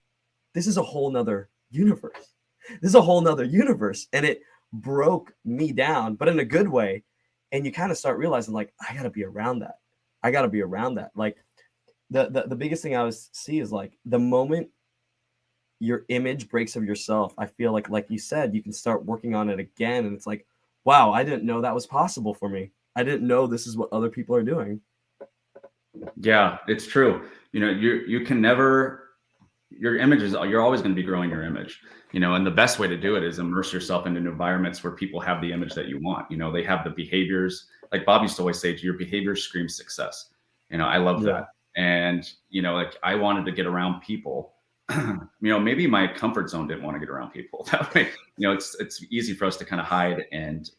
Speaker 1: this is a whole nother universe. This is a whole nother universe. And it broke me down, but in a good way. And you kind of start realizing, like, I got to be around that. I got to be around that. Like the biggest thing I always see is like the moment your image breaks of yourself, I feel like you said, you can start working on it again. And it's like, wow, I didn't know that was possible for me. I didn't know this is what other people are doing.
Speaker 2: Yeah, it's true. You can never, your images, you're always going to be growing your image, and the best way to do it is immerse yourself into environments where people have the image that you want. They have the behaviors, like Bob used to always say, your behaviors scream success. I love that. And, like I wanted to get around people, maybe my comfort zone didn't want to get around people that way. It's easy for us to kind of hide and,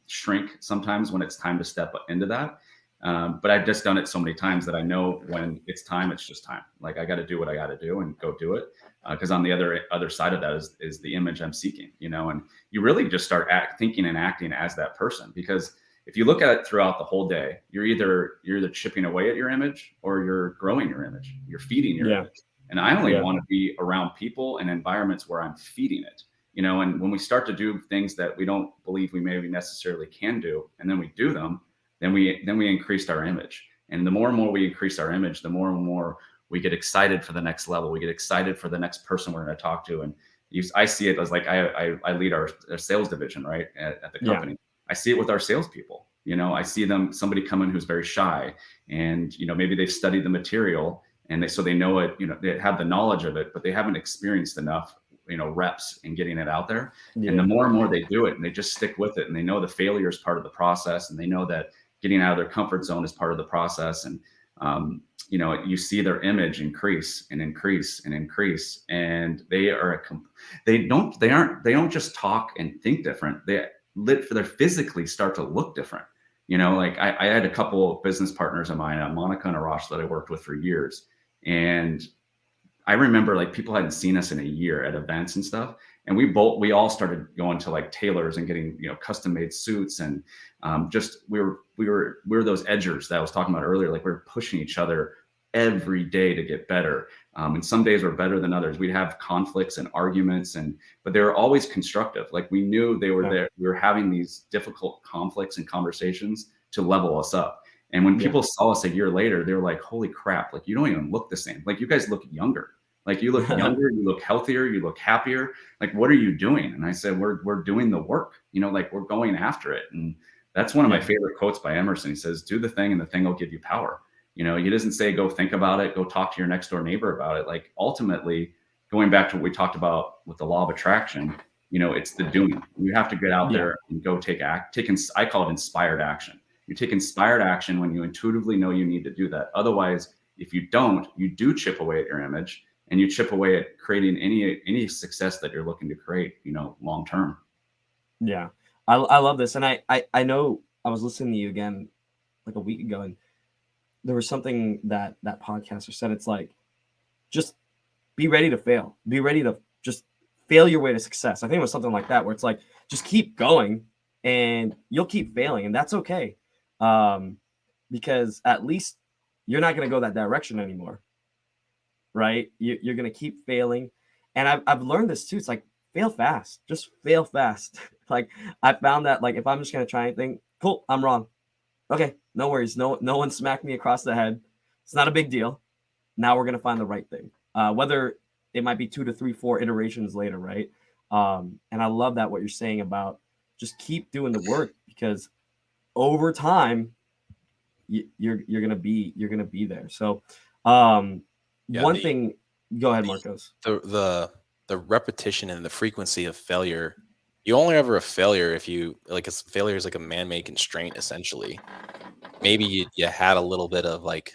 Speaker 2: shrink sometimes when it's time to step into that. But I've just done it so many times that I know when it's time, it's just time. Like I got to do what I got to do and go do it. Because on the other side of that is the image I'm seeking, and you really just start thinking and acting as that person. Because if you look at it throughout the whole day, you're either chipping away at your image or you're growing your image. You're feeding your image. And I only want to be around people and environments where I'm feeding it. And when we start to do things that we don't believe we maybe necessarily can do, and then we do them, then we increased our image. And the more and more we increase our image, the more and more we get excited for the next level. We get excited for the next person we're going to talk to. And I see it as like I lead our sales division, right, at the
Speaker 1: Yeah.
Speaker 2: company. I see it with our salespeople. I see somebody come in who's very shy, and maybe they've studied the material, and so they know it. They have the knowledge of it, but they haven't experienced enough reps in getting it out there. And the
Speaker 1: Yeah.
Speaker 2: more and more they do it, and they just stick with it, and they know the failure is part of the process, and they know that getting out of their comfort zone is part of the process. And you see their image increase and increase and increase, and they don't just talk and think different. They physically start to look different. Like I had a couple of business partners of mine, Monica and Arash, that I worked with for years, and I remember like people hadn't seen us in a year at events and stuff. And we all started going to like tailors and getting, custom made suits. And just, we were those edgers that I was talking about earlier. Like we were pushing each other every day to get better. And some days were better than others. We'd have conflicts and arguments, but they were always constructive. Like we knew they were there. We were having these difficult conflicts and conversations to level us up. And when people saw us a year later, they were like, holy crap, like you don't even look the same. Like you guys look younger. Like you look younger, you look healthier, you look happier. Like, what are you doing? And I said, we're doing the work, like we're going after it. And that's one of my favorite quotes by Emerson. He says, do the thing and the thing will give you power. He doesn't say, go think about it, go talk to your next door neighbor about it. Like ultimately, going back to what we talked about with the law of attraction, it's the doing. You have to get out there and go I call it inspired action. You take inspired action when you intuitively know you need to do that. Otherwise, if you don't, you do chip away at your image, and you chip away at creating any success that you're looking to create, long term.
Speaker 1: Yeah, I love this, and I know I was listening to you again like a week ago, and there was something that podcaster said. It's like, just be ready to fail. Be ready to just fail your way to success. I think it was something like that, where it's like, just keep going, and you'll keep failing, and that's okay, because at least you're not going to go that direction anymore. Right? You're going to keep failing. And I've learned this too. It's like, fail fast, just fail fast. Like I found that, like, if I'm just going to try anything, cool, I'm wrong. Okay, no worries. No one smacked me across the head. It's not a big deal. Now we're going to find the right thing. Whether it might be 2 to 3, 4 iterations later. Right. And I love that, what you're saying about just keep doing the work, because over time you're going to be there. So, one thing, go ahead, Marcos.
Speaker 3: The repetition and the frequency of failure, you only ever a failure if you failure is like a man-made constraint, essentially. Maybe you had a little bit of like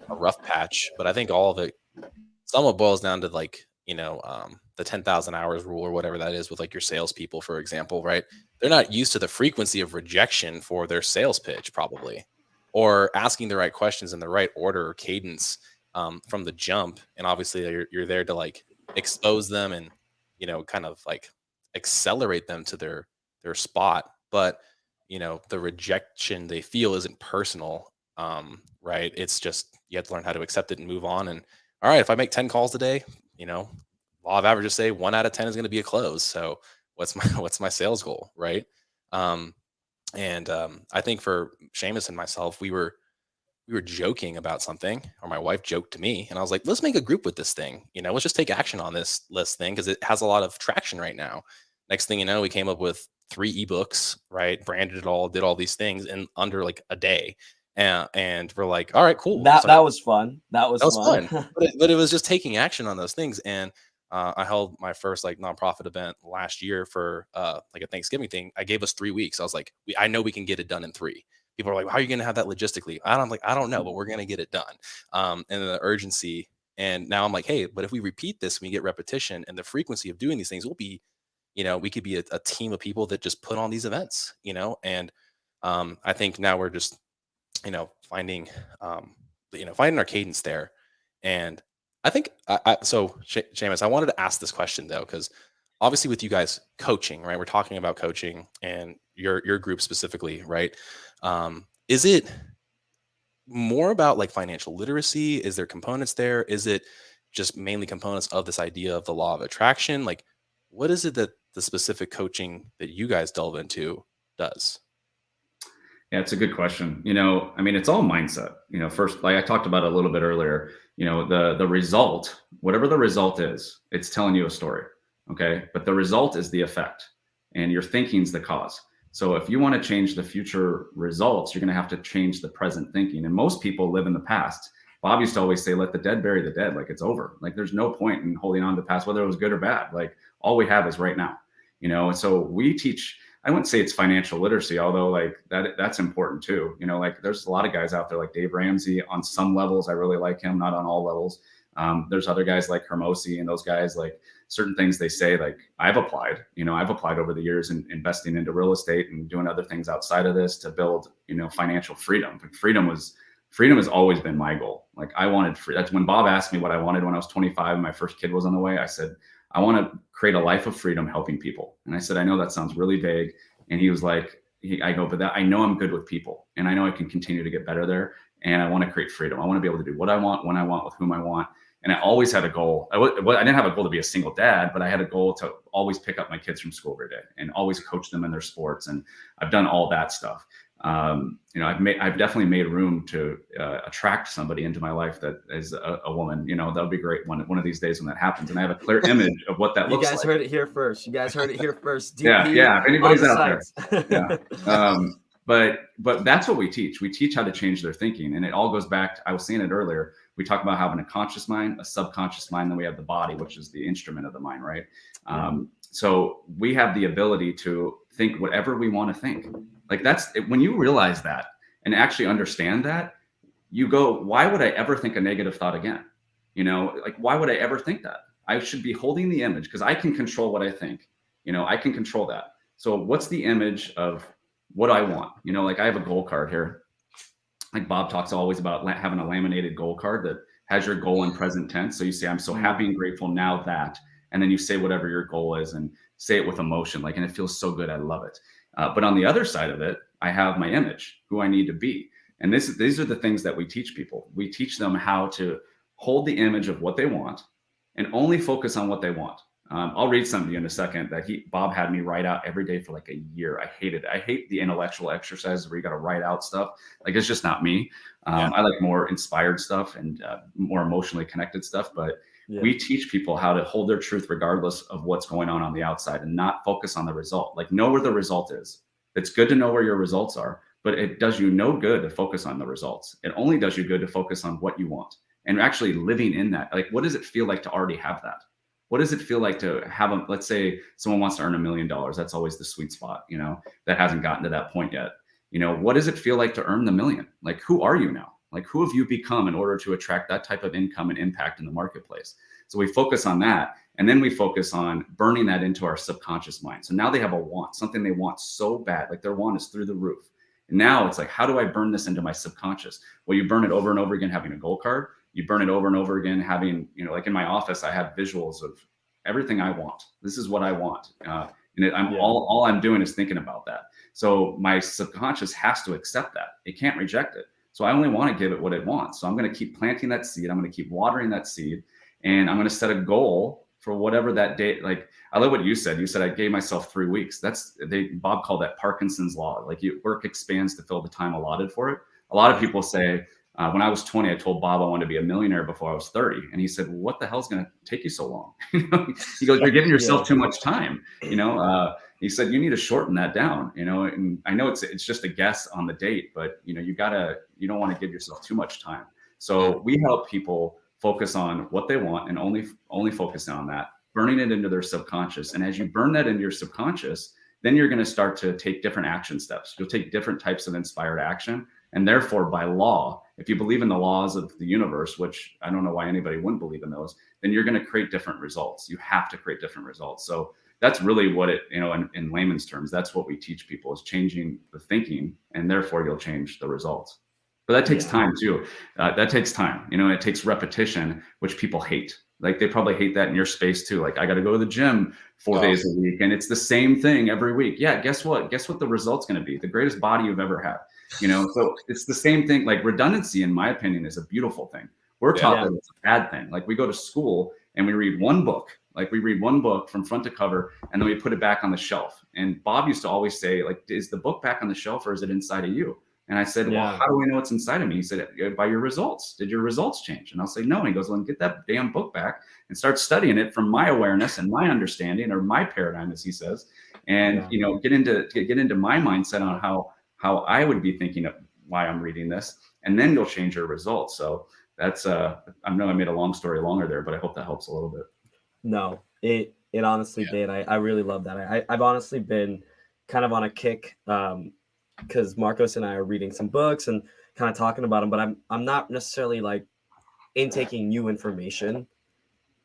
Speaker 3: a rough patch, but I think all of it somewhat boils down to like, the 10,000 hours rule or whatever that is with like your salespeople, for example, right? They're not used to the frequency of rejection for their sales pitch, probably, or asking the right questions in the right order or cadence from the jump. And obviously you're there to like expose them and, kind of like accelerate them to their spot. But, the rejection they feel isn't personal. Right. It's just, you have to learn how to accept it and move on. And all right, if I make 10 calls today, law of averages say 1 out of 10 is going to be a close. So what's my sales goal? Right. And I think for Seamus and myself, we were joking about something, or my wife joked to me, and I was like, let's make a group with this thing. Let's just take action on this thing, because it has a lot of traction right now. Next thing you know, we came up with 3 ebooks, right? Branded it all, did all these things in under like a day. And we're like, all right, cool.
Speaker 1: That was fun. That was fun.
Speaker 3: but it was just taking action on those things. And I held my first like nonprofit event last year for like a Thanksgiving thing. I gave us 3 weeks. I was like, I know we can get it done in 3. People are like, how are you going to have that logistically? I don't know, but we're going to get it done. And the urgency. And now I'm like, hey, but if we repeat this, we get repetition and the frequency of doing these things, will be, we could be a team of people that just put on these events, and I think now we're just, finding our cadence there. And I think, so Seamus, I wanted to ask this question though, because obviously with you guys coaching, right? We're talking about coaching and your group specifically, right? Is it more about like financial literacy? Is there components there? Is it just mainly components of this idea of the law of attraction? Like, what is it that the specific coaching that you guys delve into does?
Speaker 2: Yeah, it's a good question. I mean, it's all mindset. First, like I talked about a little bit earlier, the result, whatever the result is, it's telling you a story. Okay. But the result is the effect, and your thinking's the cause. So if you want to change the future results, you're going to have to change the present thinking. And most people live in the past. Bob used to always say, let the dead bury the dead. Like, it's over. Like, there's no point in holding on to the past, whether it was good or bad. Like, all we have is right now, and so we teach, I wouldn't say it's financial literacy, although like that's important too. Like there's a lot of guys out there like Dave Ramsey on some levels. I really like him, not on all levels. There's other guys like Hermosi and those guys, like certain things they say, like I've applied over the years in investing into real estate and doing other things outside of this to build, financial freedom. But freedom has always been my goal. Like I wanted free. That's when Bob asked me what I wanted when I was 25 and my first kid was on the way. I said, I want to create a life of freedom helping people. And I said, I know that sounds really vague. And he was like, I go, but I know I'm good with people and I know I can continue to get better there. And I want to create freedom. I want to be able to do what I want, when I want, with whom I want. And I always had a goal. I didn't have a goal to be a single dad, but I had a goal to always pick up my kids from school every day and always coach them in their sports. And I've done all that stuff. I've definitely made room to attract somebody into my life that is a woman. That'll be great one of these days when that happens. And I have a clear image of what that looks like.
Speaker 1: You guys heard it here first.
Speaker 2: Yeah. If anybody's out there. Yeah. But that's what we teach. We teach how to change their thinking. And it all goes back to, I was saying it earlier, we talk about having a conscious mind, a subconscious mind, then we have the body, which is the instrument of the mind, right? So we have the ability to think whatever we want to think. Like when you realize that and actually understand that, you go, why would I ever think a negative thought again? Like, why would I ever think that? I should be holding the image because I can control what I think. I can control that. So what's the image of what I want? Like I have a goal card here. Like Bob talks always about having a laminated goal card that has your goal in present tense. So you say, I'm so happy and grateful now that, and then you say whatever your goal is and say it with emotion. Like, and it feels so good. I love it. But on the other side of it, I have my image, who I need to be. And these are the things that we teach people. We teach them how to hold the image of what they want and only focus on what they want. I'll read something to you in a second that Bob had me write out every day for like a year. I hated it. I hate the intellectual exercises where you got to write out stuff. Like, it's just not me. I like more inspired stuff and more emotionally connected stuff. But we teach people how to hold their truth regardless of what's going on the outside and not focus on the result. Like, know where the result is. It's good to know where your results are, but it does you no good to focus on the results. It only does you good to focus on what you want and actually living in that. Like, what does it feel like to already have that? What does it feel like to have let's say someone wants to earn $1 million. That's always the sweet spot, that hasn't gotten to that point yet. What does it feel like to earn the million? Like, who are you now? Like, who have you become in order to attract that type of income and impact in the marketplace? So we focus on that. And then we focus on burning that into our subconscious mind. So now they have a want, something they want so bad, like their want is through the roof. And now it's like, how do I burn this into my subconscious? Well, you burn it over and over again, having a goal card. You burn it over and over again, having, like in my office, I have visuals of everything I want. This is what I want. All I'm doing is thinking about that. So my subconscious has to accept that. It can't reject it. So I only want to give it what it wants. So I'm going to keep planting that seed. I'm going to keep watering that seed. And I'm going to set a goal for whatever that day. Like, I love what you said. You said, I gave myself 3 weeks. Bob called that Parkinson's law. Like, work expands to fill the time allotted for it. A lot of people say, when I was 20, I told Bob I wanted to be a millionaire before I was 30. And he said, well, what the hell is going to take you so long? He goes, you're giving yourself too much time. He said, you need to shorten that down, and I know it's just a guess on the date, but you don't want to give yourself too much time. So we help people focus on what they want and only focus on that, burning it into their subconscious. And as you burn that into your subconscious, then you're going to start to take different action steps. You'll take different types of inspired action. And therefore, by law, if you believe in the laws of the universe, which I don't know why anybody wouldn't believe in those, then you're going to create different results. You have to create different results. So that's really what it, in layman's terms, that's what we teach people, is changing the thinking, and therefore you'll change the results. But that takes time too. That takes time. It takes repetition, which people hate. Like, they probably hate that in your space too. Like, I got to go to the gym 4 days a week, and it's the same thing every week. Yeah. Guess what? Guess what the result's going to be? The greatest body you've ever had. So it's the same thing. Like, redundancy, in my opinion, is a beautiful thing. We're taught that it's a bad thing. Like, we go to school and we read one book, Like we read one book from front to cover and then we put it back on the shelf. And Bob used to always say, like, is the book back on the shelf or is it inside of you? And I said, well, how do we know it's inside of me? He said, by your results. Did your results change? And I'll say, no. And he goes, well, then get that damn book back and start studying it from my awareness and my understanding, or my paradigm, as he says, and get into my mindset on how I would be thinking of why I'm reading this, and then you'll change your results. So that's I know I made a long story longer there, but I hope that helps a little bit.
Speaker 1: No, it honestly did. I really love that. I've honestly been kind of on a kick, because Marcos and I are reading some books and kind of talking about them, but I'm not necessarily like intaking new information.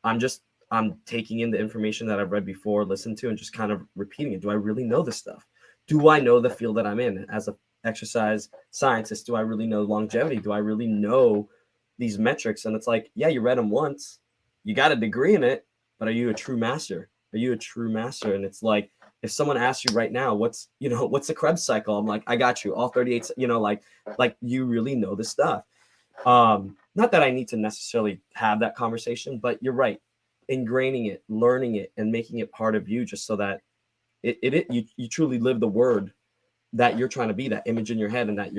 Speaker 1: I'm taking in the information that I've read before, listened to, and just kind of repeating it. Do I really know this stuff? Do I know the field that I'm in as a exercise scientist? Do I really know longevity? Do I really know these metrics? And it's like, yeah, you read them once, you got a degree in it, but are you a true master? Are you a true master? And it's like, if someone asks you right now, what's the Krebs cycle? I'm like, I got you, all 38, like you really know this stuff. Not that I need to necessarily have that conversation, but you're right. Ingraining it, learning it, and making it part of you, just so that you truly live the word that you're trying to be, that image in your head, and that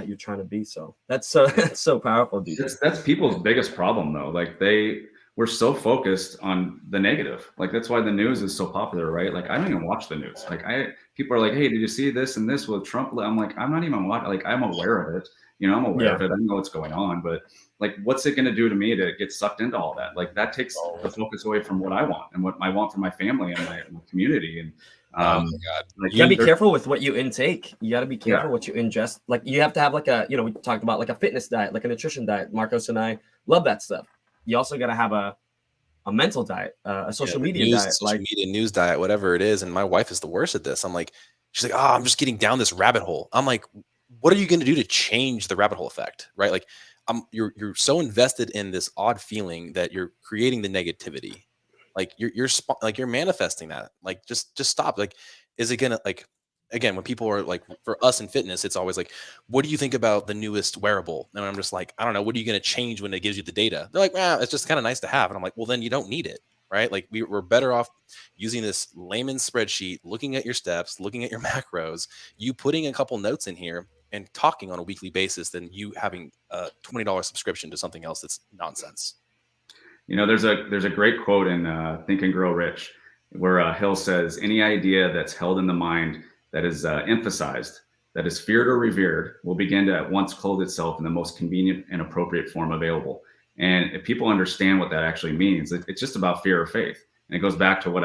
Speaker 1: you're trying to be. So that's so powerful, dude.
Speaker 2: That's people's biggest problem, though. Like we're so focused on the negative. Like that's why the news is so popular, right? Like I don't even watch the news. Like people are like, hey, did you see this and this with Trump? I'm like, I'm not even watching. Like I'm aware of it. I'm aware of it. I know what's going on, but like, what's it going to do to me to get sucked into all that? Like that takes the focus away from what I want and what I want for my family and my community. And
Speaker 3: oh my God.
Speaker 1: Like, you gotta be careful with what you intake. You gotta be careful what you ingest. Like you have to have like we talked about like a fitness diet, like a nutrition diet. Marcos and I love that stuff. You also got to have a mental diet, a social media diet,
Speaker 3: social media news diet, whatever it is. And my wife is the worst at this. I'm like, she's like, I'm just getting down this rabbit hole. I'm like, what are you going to do to change the rabbit hole effect? Right? Like, you're so invested in this odd feeling that you're creating the negativity. Like you're manifesting that. Like, just stop. Like, is it gonna, like, again, when people are like, for us in fitness, it's always like, what do you think about the newest wearable? And I'm just like, I don't know. What are you going to change when it gives you the data? They're like, it's just kind of nice to have. And I'm like, well, then you don't need it, right? Like we're better off using this layman's spreadsheet, looking at your steps, looking at your macros, you putting a couple notes in here and talking on a weekly basis than you having a $20 subscription to something else that's nonsense.
Speaker 2: There's a great quote in Think and Grow Rich where Hill says, any idea that's held in the mind that is emphasized, that is feared or revered, will begin to at once clothe itself in the most convenient and appropriate form available. And if people understand what that actually means, it's just about fear or faith. And it goes back to what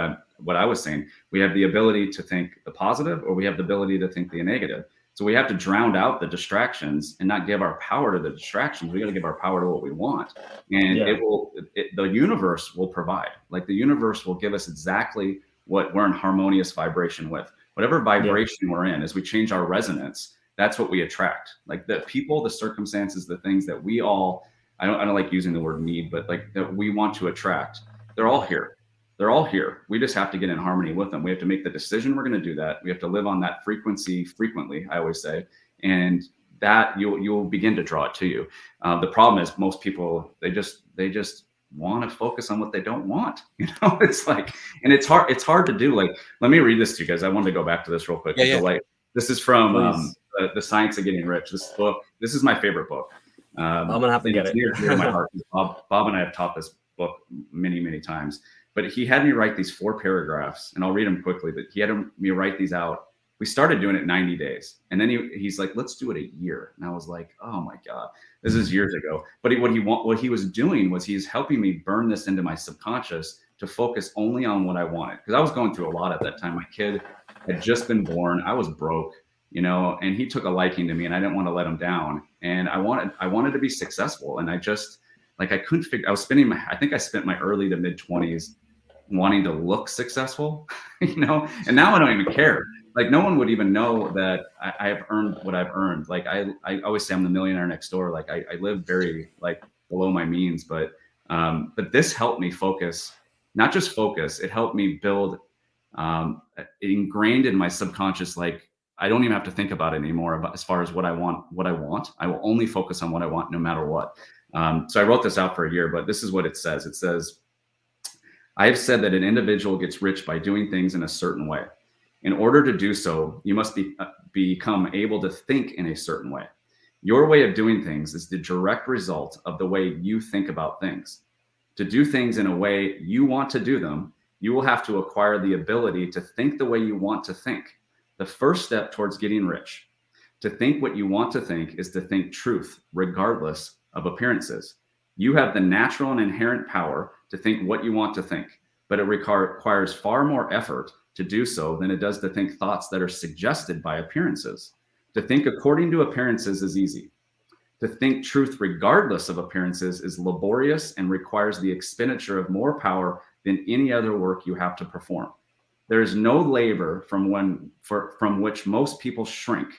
Speaker 2: I was saying. We have the ability to think the positive, or we have the ability to think the negative. So we have to drown out the distractions and not give our power to the distractions. We got to give our power to what we want. And the universe will provide. Like the universe will give us exactly what we're in harmonious vibration with. Whatever vibration we're in, as we change our resonance, that's what we attract. Like the people, the circumstances, the things that we all, I don't like using the word need, but like that we want to attract, they're all here. They're all here. We just have to get in harmony with them. We have to make the decision we're going to do that. We have to live on that frequency frequently, I always say. And that you'll begin to draw it to you. The problem is most people, they just want to focus on what they don't want. It's like, and it's hard to do. Like, let me read this to you guys. I wanted to go back to this real quick. Like, this is from the Science of Getting Rich. This book, this is my favorite book.
Speaker 1: I'm gonna have to get it.
Speaker 2: Near to my heart. Bob and I have taught this book many, many times, but he had me write these 4 paragraphs, and I'll read them quickly, but he had me write these out. We started doing it 90 days. And then he's like, let's do it a year. And I was like, oh my God, this is years ago. But what he was doing was he's helping me burn this into my subconscious to focus only on what I wanted. Because I was going through a lot at that time. My kid had just been born. I was broke, and he took a liking to me, and I didn't want to let him down. And I wanted to be successful. And I just, like, I couldn't figure, I think I spent my early to mid 20s wanting to look successful, and now I don't even care. Like, no one would even know that I have earned what I've earned. Like, I always say I'm the millionaire next door. Like, I live very, like, below my means, but this helped me focus, not just focus, it helped me build, ingrained in my subconscious, like, I don't even have to think about it anymore about as far as what I want. I will only focus on what I want no matter what. So I wrote this out for a year, but this is what it says. It says, I have said that an individual gets rich by doing things in a certain way. In order to do so, you must become able to think in a certain way. Your way of doing things is the direct result of the way you think about things. To do things in a way you want to do them, you will have to acquire the ability to think the way you want to think. The first step towards getting rich. To think what you want to think is to think truth, regardless of appearances. You have the natural and inherent power to think what you want to think, but it requires far more effort to do so than it does to think thoughts that are suggested by appearances. To think according to appearances is easy. To think truth regardless of appearances is laborious and requires the expenditure of more power than any other work you have to perform. There is no labor from which most people shrink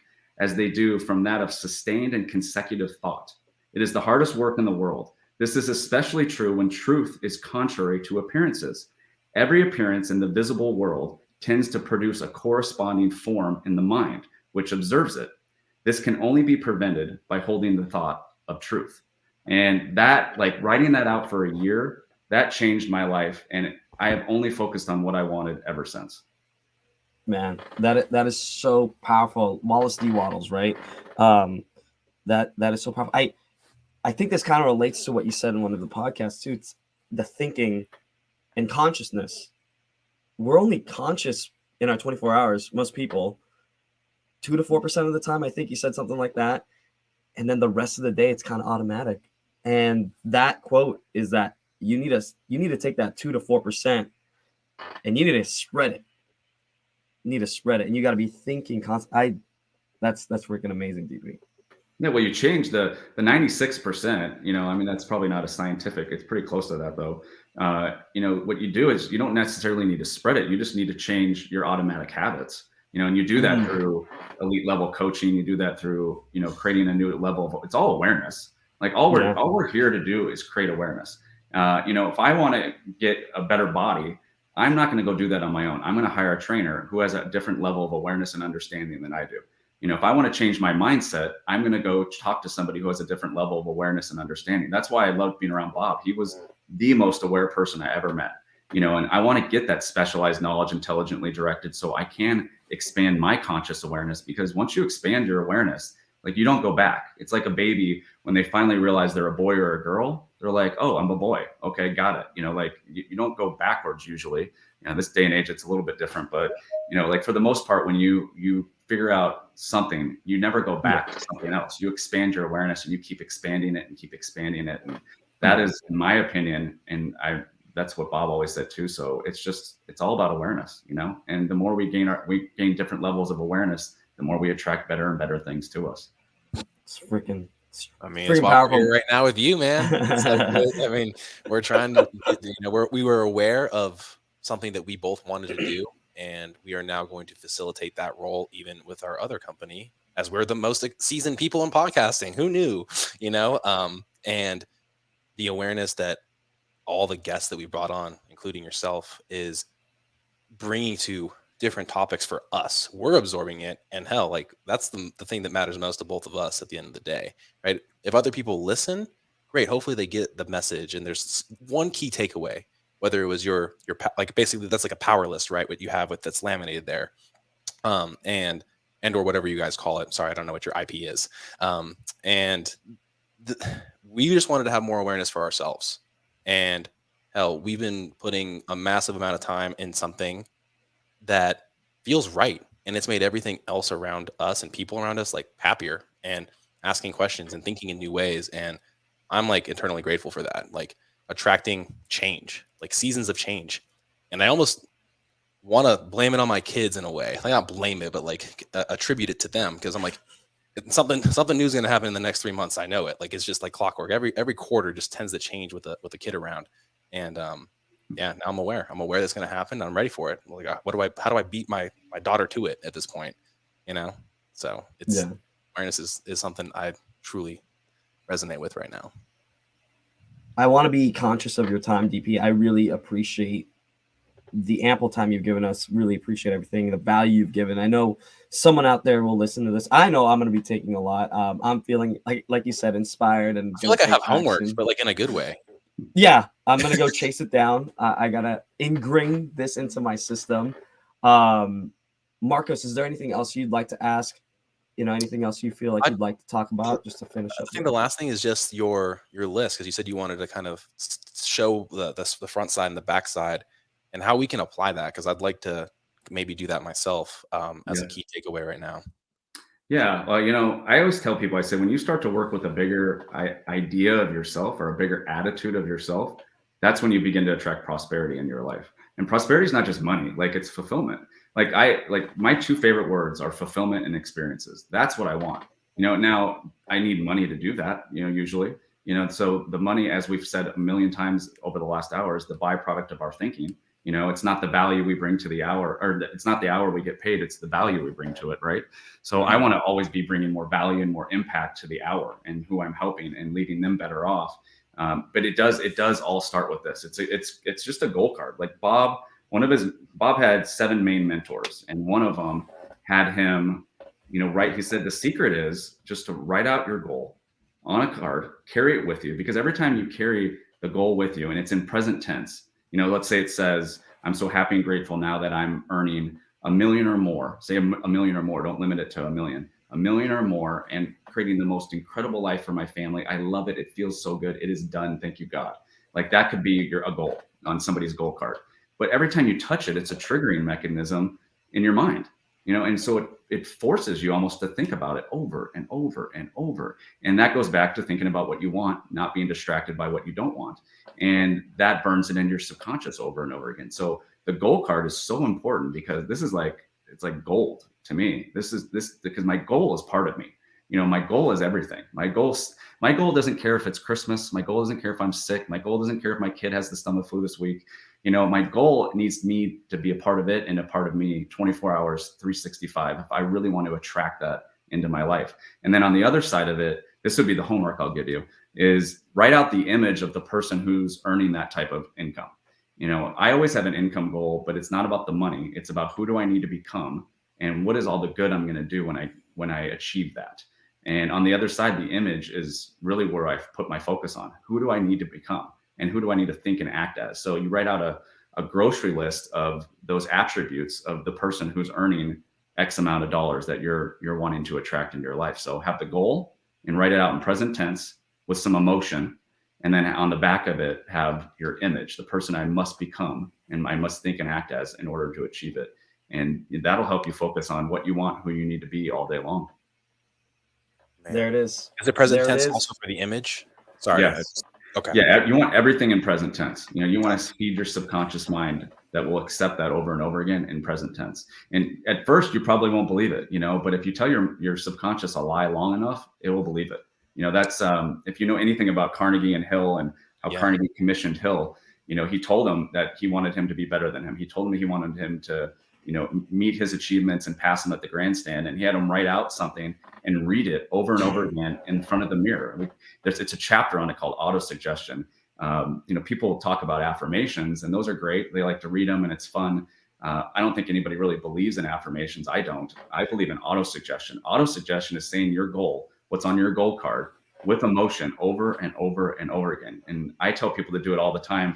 Speaker 2: as they do from that of sustained and consecutive thought. It is the hardest work in the world. This is especially true when truth is contrary to appearances. Every appearance in the visible world tends to produce a corresponding form in the mind, which observes it. This can only be prevented by holding the thought of truth. And that, like writing that out for a year, that changed my life. And I have only focused on what I wanted ever since.
Speaker 1: Man, that is so powerful. Wallace D. Waddles, right? That is so powerful. I think this kind of relates to what you said in one of the podcasts too. It's the thinking and consciousness. We're only conscious in our 24 hours, most people, 2 to 4% of the time. I think you said something like that. And then the rest of the day, it's kind of automatic. And that quote is that you need to take that 2 to 4% and you need to spread it. You need to spread it. And you got to be thinking constantly. That's freaking amazing, DP.
Speaker 2: Yeah, well, you change the 96%, I mean, that's probably not a scientific, it's pretty close to that though. What you do is you don't necessarily need to spread it. You just need to change your automatic habits, and you do that through elite level coaching. You do that through, creating a new level of, it's all awareness. Like all we're here to do is create awareness. If I want to get a better body, I'm not going to go do that on my own. I'm going to hire a trainer who has a different level of awareness and understanding than I do. If I want to change my mindset, I'm going to go talk to somebody who has a different level of awareness and understanding. That's why I loved being around Bob. He was the most aware person I ever met, and I want to get that specialized knowledge intelligently directed so I can expand my conscious awareness, because once you expand your awareness, like you don't go back. It's like a baby when they finally realize they're a boy or a girl, they're like, oh, I'm a boy. Okay, got it. Like you don't go backwards usually. This day and age, it's a little bit different, but like for the most part, when you figure out something, you never go back to something else. You expand your awareness and you keep expanding it and keep expanding it. And that is, in my opinion, and that's what Bob always said too. So it's all about awareness, and the more we gain different levels of awareness, the more we attract better and better things to us.
Speaker 1: It's freaking,
Speaker 3: it's why we're here right now with you, man. We're trying to, we were aware of something that we both wanted to do. And we are now going to facilitate that role even with our other company, as we're the most seasoned people in podcasting. Who knew, and the awareness that all the guests that we brought on, including yourself, is bringing to different topics for us. We're absorbing it. And hell, like that's the thing that matters most to both of us at the end of the day, right? If other people listen, great. Hopefully they get the message. And there's one key takeaway. Whether it was your like basically that's like a power list, right? What you have with that's laminated there, and or whatever you guys call it. Sorry, I don't know what your IP is. We just wanted to have more awareness for ourselves. And hell, we've been putting a massive amount of time in something that feels right, and it's made everything else around us and people around us like happier and asking questions and thinking in new ways. And I'm like eternally grateful for that. Like attracting change, like seasons of change. And I almost want to blame it on my kids in a way. Like not blame it, but like attribute it to them, because I'm like, something new is going to happen in the next 3 months. I know it. Like it's just like clockwork. Every quarter just tends to change with a kid around. And now I'm aware that's going to happen. I'm ready for it. Like how do I beat my daughter to it at this point? So it's awareness is something I truly resonate with right now.
Speaker 1: I want to be conscious of your time, DP. I really appreciate the ample time you've given us. Really appreciate everything, the value you've given. I know someone out there will listen to this. I know I'm going to be taking a lot. I'm feeling like you said, inspired, and
Speaker 3: I feel like I have homework, but like in a good way.
Speaker 1: Yeah, I'm gonna go chase it down. I gotta ingrain this into my system. Marcos, is there anything else you'd like to ask? Anything else you feel like
Speaker 3: I,
Speaker 1: you'd like to talk about just to finish
Speaker 3: I
Speaker 1: up
Speaker 3: think the
Speaker 1: here?
Speaker 3: last thing is just your list, because you said you wanted to kind of show the front side and the back side and how we can apply that, because I'd like to maybe do that myself as a
Speaker 2: Yeah.
Speaker 3: key takeaway right now.
Speaker 2: Yeah. Well, I always tell people, I say, when you start to work with a bigger idea of yourself or a bigger attitude of yourself, that's when you begin to attract prosperity in your life. And prosperity is not just money, like it's fulfillment. Like my two favorite words are fulfillment and experiences. That's what I want. Now I need money to do that, usually. So the money, as we've said a million times over the last hour, is the byproduct of our thinking. It's not the value we bring to the hour, or it's not the hour we get paid, it's the value we bring to it, right? So I want to always be bringing more value and more impact to the hour and who I'm helping and leaving them better off. But it does all start with this. It's just a goal card. Like Bob had 7 main mentors, and one of them had him, write. He said the secret is just to write out your goal on a card, carry it with you, because every time you carry the goal with you, and it's in present tense. Let's say it says, "I'm so happy and grateful now that I'm earning a million or more." Say a million or more. Don't limit it to a million or more, and creating the most incredible life for my family. I love it. It feels so good. It is done. Thank you, God. Like that could be a goal on somebody's goal card. But every time you touch it, it's a triggering mechanism in your mind. And so it forces you almost to think about it over and over and over. And that goes back to thinking about what you want, not being distracted by what you don't want. And that burns it in your subconscious over and over again. So the goal card is so important, because it's like gold to me. This because my goal is part of me. My goal is everything. My goal doesn't care if it's Christmas. My goal doesn't care if I'm sick. My goal doesn't care if my kid has the stomach flu this week. My goal needs me to be a part of it and a part of me 24 hours, 365, if I really want to attract that into my life. And then on the other side of it, this would be the homework I'll give you, is write out the image of the person who's earning that type of income. I always have an income goal, but it's not about the money. It's about who do I need to become and what is all the good I'm going to do when I achieve that. And on the other side, the image is really where I've put my focus on. Who do I need to become? And who do I need to think and act as? So you write out a grocery list of those attributes of the person who's earning X amount of dollars that you're wanting to attract into your life. So have the goal and write it out in present tense with some emotion. And then on the back of it, have your image, the person I must become and I must think and act as in order to achieve it. And that'll help you focus on what you want, who you need to be all day long.
Speaker 3: Man.
Speaker 1: There it is.
Speaker 3: Is it present
Speaker 1: There it
Speaker 3: tense
Speaker 1: is.
Speaker 3: also for the image? Sorry.
Speaker 2: Yes.
Speaker 3: Okay.
Speaker 2: Yeah, you want everything in present tense. You want to feed your subconscious mind that will accept that over and over again in present tense. And at first, you probably won't believe it, but if you tell your subconscious a lie long enough, it will believe it. That's if you know anything about Carnegie and Hill and how
Speaker 3: Yeah.
Speaker 2: Carnegie commissioned Hill, he told him that he wanted him to be better than him. He told him he wanted him to, meet his achievements and pass them at the grandstand. And he had him write out something and read it over and over again in front of the mirror. It's a chapter on it called autosuggestion. People talk about affirmations, and those are great. They like to read them, and it's fun. I don't think anybody really believes in affirmations. I don't. I believe in autosuggestion. Autosuggestion is saying your goal, what's on your goal card, with emotion over and over and over again. And I tell people to do it all the time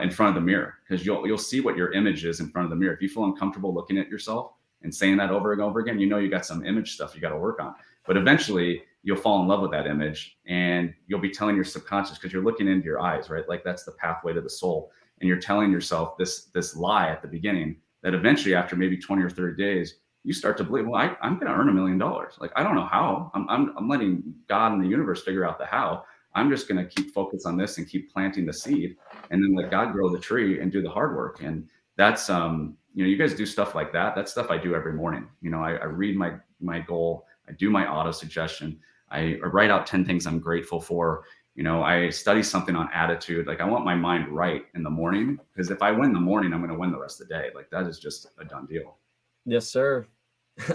Speaker 2: in front of the mirror, because you'll see what your image is in front of the mirror. If you feel uncomfortable looking at yourself and saying that over and over again, you got some image stuff you got to work on. But eventually you'll fall in love with that image, and you'll be telling your subconscious, because you're looking into your eyes, right? Like that's the pathway to the soul. And you're telling yourself this lie at the beginning that eventually, after maybe 20 or 30 days, you start to believe, well, I'm going to earn $1 million. Like, I don't know how. I'm letting God and the universe figure out the how. I'm just going to keep focused on this and keep planting the seed, and then let God grow the tree and do the hard work. And that's you guys do stuff like that. That's stuff I do every morning. I read my goal. I do my auto suggestion. I write out 10 things I'm grateful for. I study something on attitude. Like, I want my mind right in the morning, because if I win the morning, I'm going to win the rest of the day. Like, that is just a done deal.
Speaker 1: Yes, sir.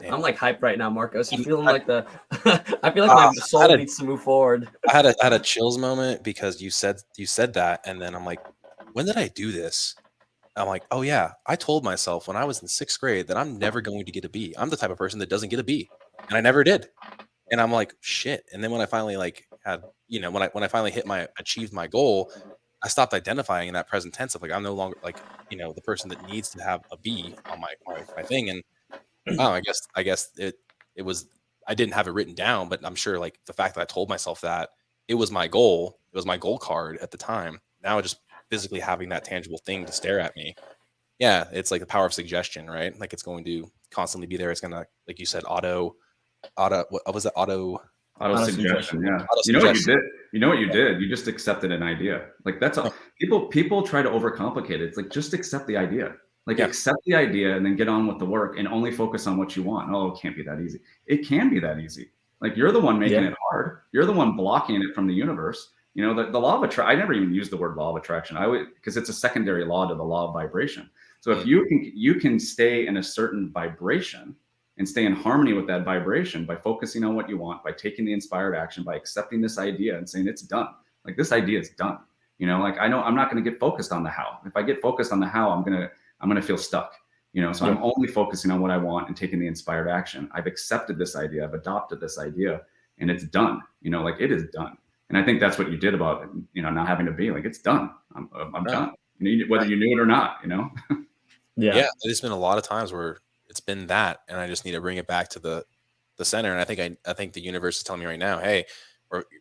Speaker 3: Yeah.
Speaker 1: I'm like hyped right now, Marcos. I'm feeling like I feel like my soul needs to move forward.
Speaker 3: I had a chills moment, because you said that, and then I'm like, when did I do this? I'm like, oh yeah, I told myself when I was in 6th grade that I'm never going to get a B. I'm the type of person that doesn't get a B, and I never did. And I'm like, shit. And then when I finally had, when I finally achieved my goal, I stopped identifying in that present tense of like, I'm no longer like, the person that needs to have a B on my thing. And wow, I guess it was, I didn't have it written down, but I'm sure like the fact that I told myself that it was my goal, it was my goal card at the time. Now just physically having that tangible thing to stare at me. Yeah, it's like the power of suggestion, right? Like it's going to constantly be there. It's gonna, like you said, what was it?
Speaker 2: Auto
Speaker 1: Auto
Speaker 2: suggestion,
Speaker 1: suggestion.
Speaker 2: yeah.
Speaker 3: Auto
Speaker 2: You know what you
Speaker 3: suggestion.
Speaker 2: did? You know what you did? You just accepted an idea. Like that's all. People try to overcomplicate it. It's like just accept the idea. Like
Speaker 3: Yeah.
Speaker 2: accept the idea and then get on with the work and only focus on what you want. Oh, it can't be that easy. It can be that easy. Like you're the one making
Speaker 1: Yeah.
Speaker 2: it hard. You're the one blocking it from the universe. You know, the law of attraction. I never even used the word law of attraction. I would, because it's a secondary law to the law of vibration. So if you can stay in a certain vibration and stay in harmony with that vibration by focusing on what you want, by taking the inspired action, by accepting this idea and saying it's done. Like this idea is done. You know, like I know I'm not going to get focused on the how. If I get focused on the how, I'm gonna feel stuck. You know, so
Speaker 1: Yeah.
Speaker 2: I'm only focusing on what I want and taking the inspired action. I've accepted this idea. I've adopted this idea, and it's done. You know, like it is done. And I think that's what you did about not having to be like it's done. I'm done. Whether you knew it or not. You know.
Speaker 3: Yeah, there's been a lot of times where it's been that, and I just need to bring it back to the center. And I think the universe is telling me right now, hey,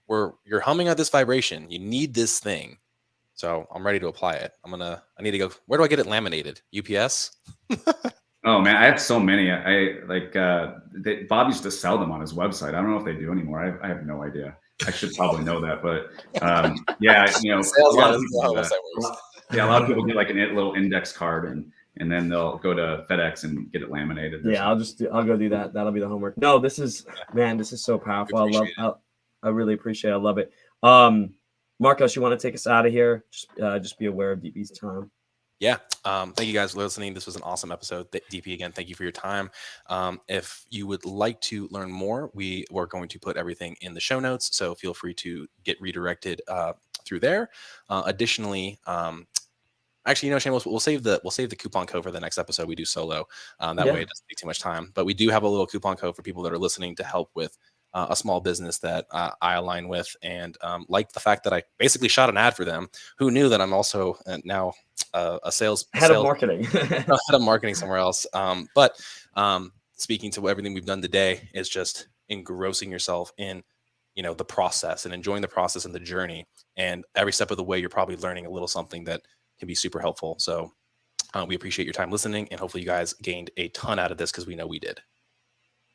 Speaker 3: you're humming at this vibration. You need this thing. So I'm ready to apply it. I need to go. Where do I get it laminated? UPS?
Speaker 2: Oh man, I have so many. I like Bob used to sell them on his website. I don't know if they do anymore. I have no idea. I should probably know that, but yeah,
Speaker 3: Sales
Speaker 2: a lot
Speaker 3: guy
Speaker 2: of
Speaker 3: doesn't know
Speaker 2: people
Speaker 3: how
Speaker 2: do
Speaker 3: the
Speaker 2: that.
Speaker 3: website works.
Speaker 2: Yeah, a lot of people get like a little index card and then they'll go to FedEx and get it laminated.
Speaker 1: Yeah, I'll go do that. That'll be the homework. No, this is so powerful.
Speaker 3: Appreciate
Speaker 1: I really appreciate it. I love it. Marcos, you want to take us out of here? Just be aware of DP's time.
Speaker 3: Yeah. Thank you guys for listening. This was an awesome episode. DP, again, thank you for your time. If you would like to learn more, we are going to put everything in the show notes. So feel free to get redirected through there. Additionally, actually, Shane, we'll save the coupon code for the next episode we do solo. That way it doesn't take too much time. But we do have a little coupon code for people that are listening to help with a small business that I align with, and like the fact that I basically shot an ad for them. Who knew that I'm also now a sales
Speaker 1: head of marketing,
Speaker 3: head of marketing somewhere else. But speaking to everything we've done today is just engrossing yourself in the process and enjoying the process and the journey. And every step of the way, you're probably learning a little something that can be super helpful. So we appreciate your time listening, and hopefully you guys gained a ton out of this because we know we did.